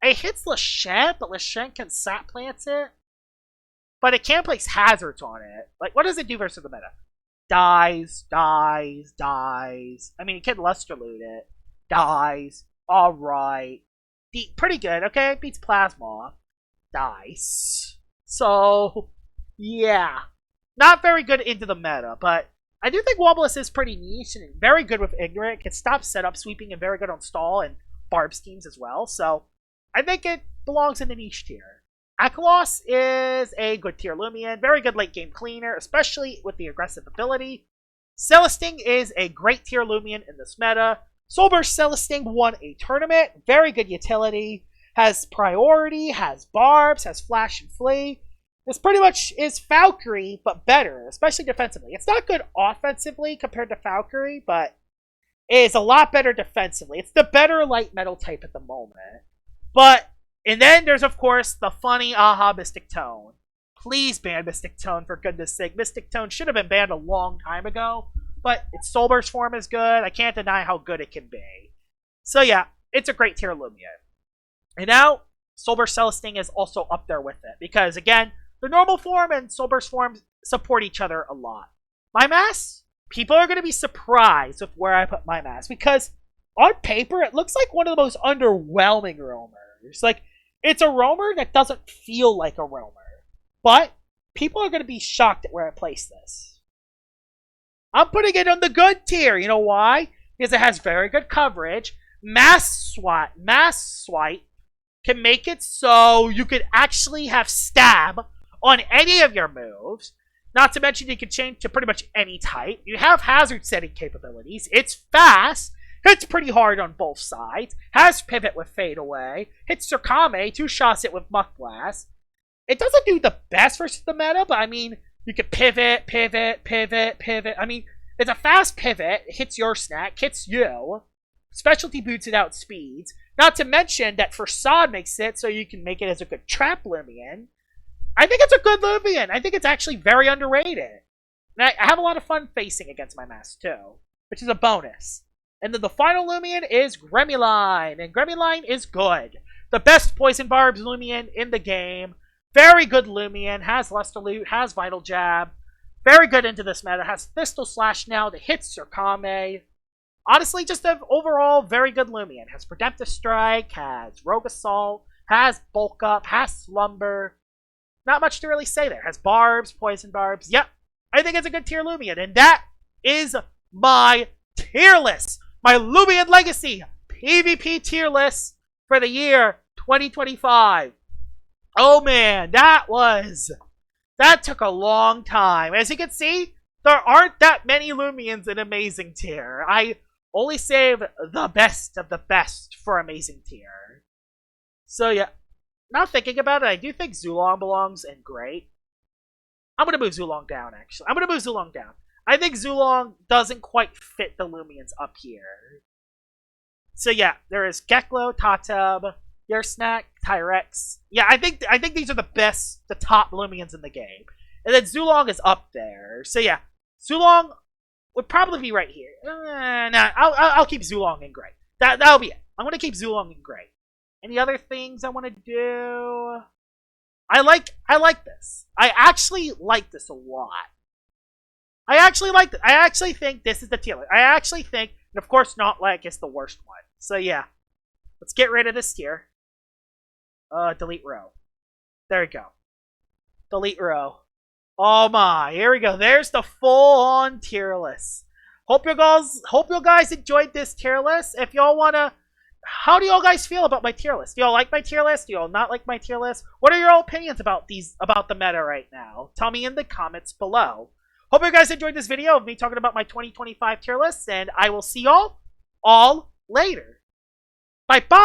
It hits Lashant, but Lashant can sap plant it. But it can't place hazards on it. Like, what does it do versus the meta? Dies. I mean, it can Luster Loot it. Dies. Alright. Pretty good, okay? It beats Plasma. Dice. So, yeah. Not very good into the meta, but I do think Wobblus is pretty niche and very good with Ignorant. It can stop setup sweeping and very good on stall and barb schemes as well. So, I think it belongs in the niche tier. Akalos is a good tier Loomian, very good late game cleaner, especially with the aggressive ability. Celesting is a great tier Loomian in this meta. Soulburst Celesting won a tournament, very good utility, has priority, has barbs, has flash and flee. This pretty much is Valkyrie, but better, especially defensively. It's not good offensively compared to Valkyrie, but it is a lot better defensively. It's the better light metal type at the moment. And then there's, of course, the funny aha Mystic Tone. Please ban Mystic Tone, for goodness sake. Mystic Tone should have been banned a long time ago, but its Soulburst form is good. I can't deny how good it can be. So yeah, it's a great tier Loomian. And now, Soulburst Celesting is also up there with it, because again, the normal form and Soulburst form support each other a lot. My mass? People are going to be surprised with where I put my mass, because on paper, it looks like one of the most underwhelming roamers. Like, it's a roamer that doesn't feel like a roamer. But people are going to be shocked at where I place this. I'm putting it on the good tier. You know why? Because it has very good coverage. Mass swipe can make it so you could actually have stab on any of your moves. Not to mention you can change to pretty much any type. You have hazard setting capabilities. It's fast. Hits pretty hard on both sides. Has pivot with fade away. Hits Surkame, 2-shots it with Muck Blast. It doesn't do the best versus the meta, but I mean, you could pivot. I mean, it's a fast pivot. It hits your snack, hits you. Specialty boots it out speeds. Not to mention that Facade makes it so you can make it as a good trap Loomian. I think it's a good Loomian. I think it's actually very underrated. And I have a lot of fun facing against my mask too, which is a bonus. And then the final Loomian is Gremlin, and Gremlin is good. The best Poison Barbs Loomian in the game. Very good Loomian, has Luster Loot, has Vital Jab. Very good into this meta, has Thistle Slash now that hits Surkame. Honestly, just an overall very good Loomian. Has Redemptive Strike, has Rogue Assault, has Bulk Up, has Slumber. Not much to really say there. Has Barbs, Poison Barbs. Yep, I think it's a good tier Loomian, and that is my tier list. My Loomian Legacy PvP tier list for the year 2025. Oh man, that took a long time. As you can see, there aren't that many Loomians in Amazing Tier. I only saved the best of the best for Amazing Tier. So yeah, now thinking about it, I do think Zulong belongs in Great. I'm going to move Zulong down, actually. I'm going to move Zulong down. I think Zulong doesn't quite fit the Loomians up here. So yeah, there is Geklo, Tatab, Your Snack, Tyrex. Yeah, I think these are the top Loomians in the game. And then Zulong is up there. So yeah, Zulong would probably be right here. Nah, I'll keep Zulong in gray. That'll be it. I'm gonna keep Zulong in gray. Any other things I want to do? I like this. I actually like this a lot. I actually like it. I actually think this is the tier list. I actually think, and of course, not like it's the worst one. So yeah, let's get rid of this tier. Delete row. There we go. Delete row. Oh my, here we go. There's the full-on tier list. Hope you guys enjoyed this tier list. If y'all wanna, how do y'all guys feel about my tier list? Do y'all like my tier list? Do y'all not like my tier list? What are your opinions about the meta right now? Tell me in the comments below. Hope you guys enjoyed this video of me talking about my 2025 tier list, and I will see y'all all later. Bye-bye!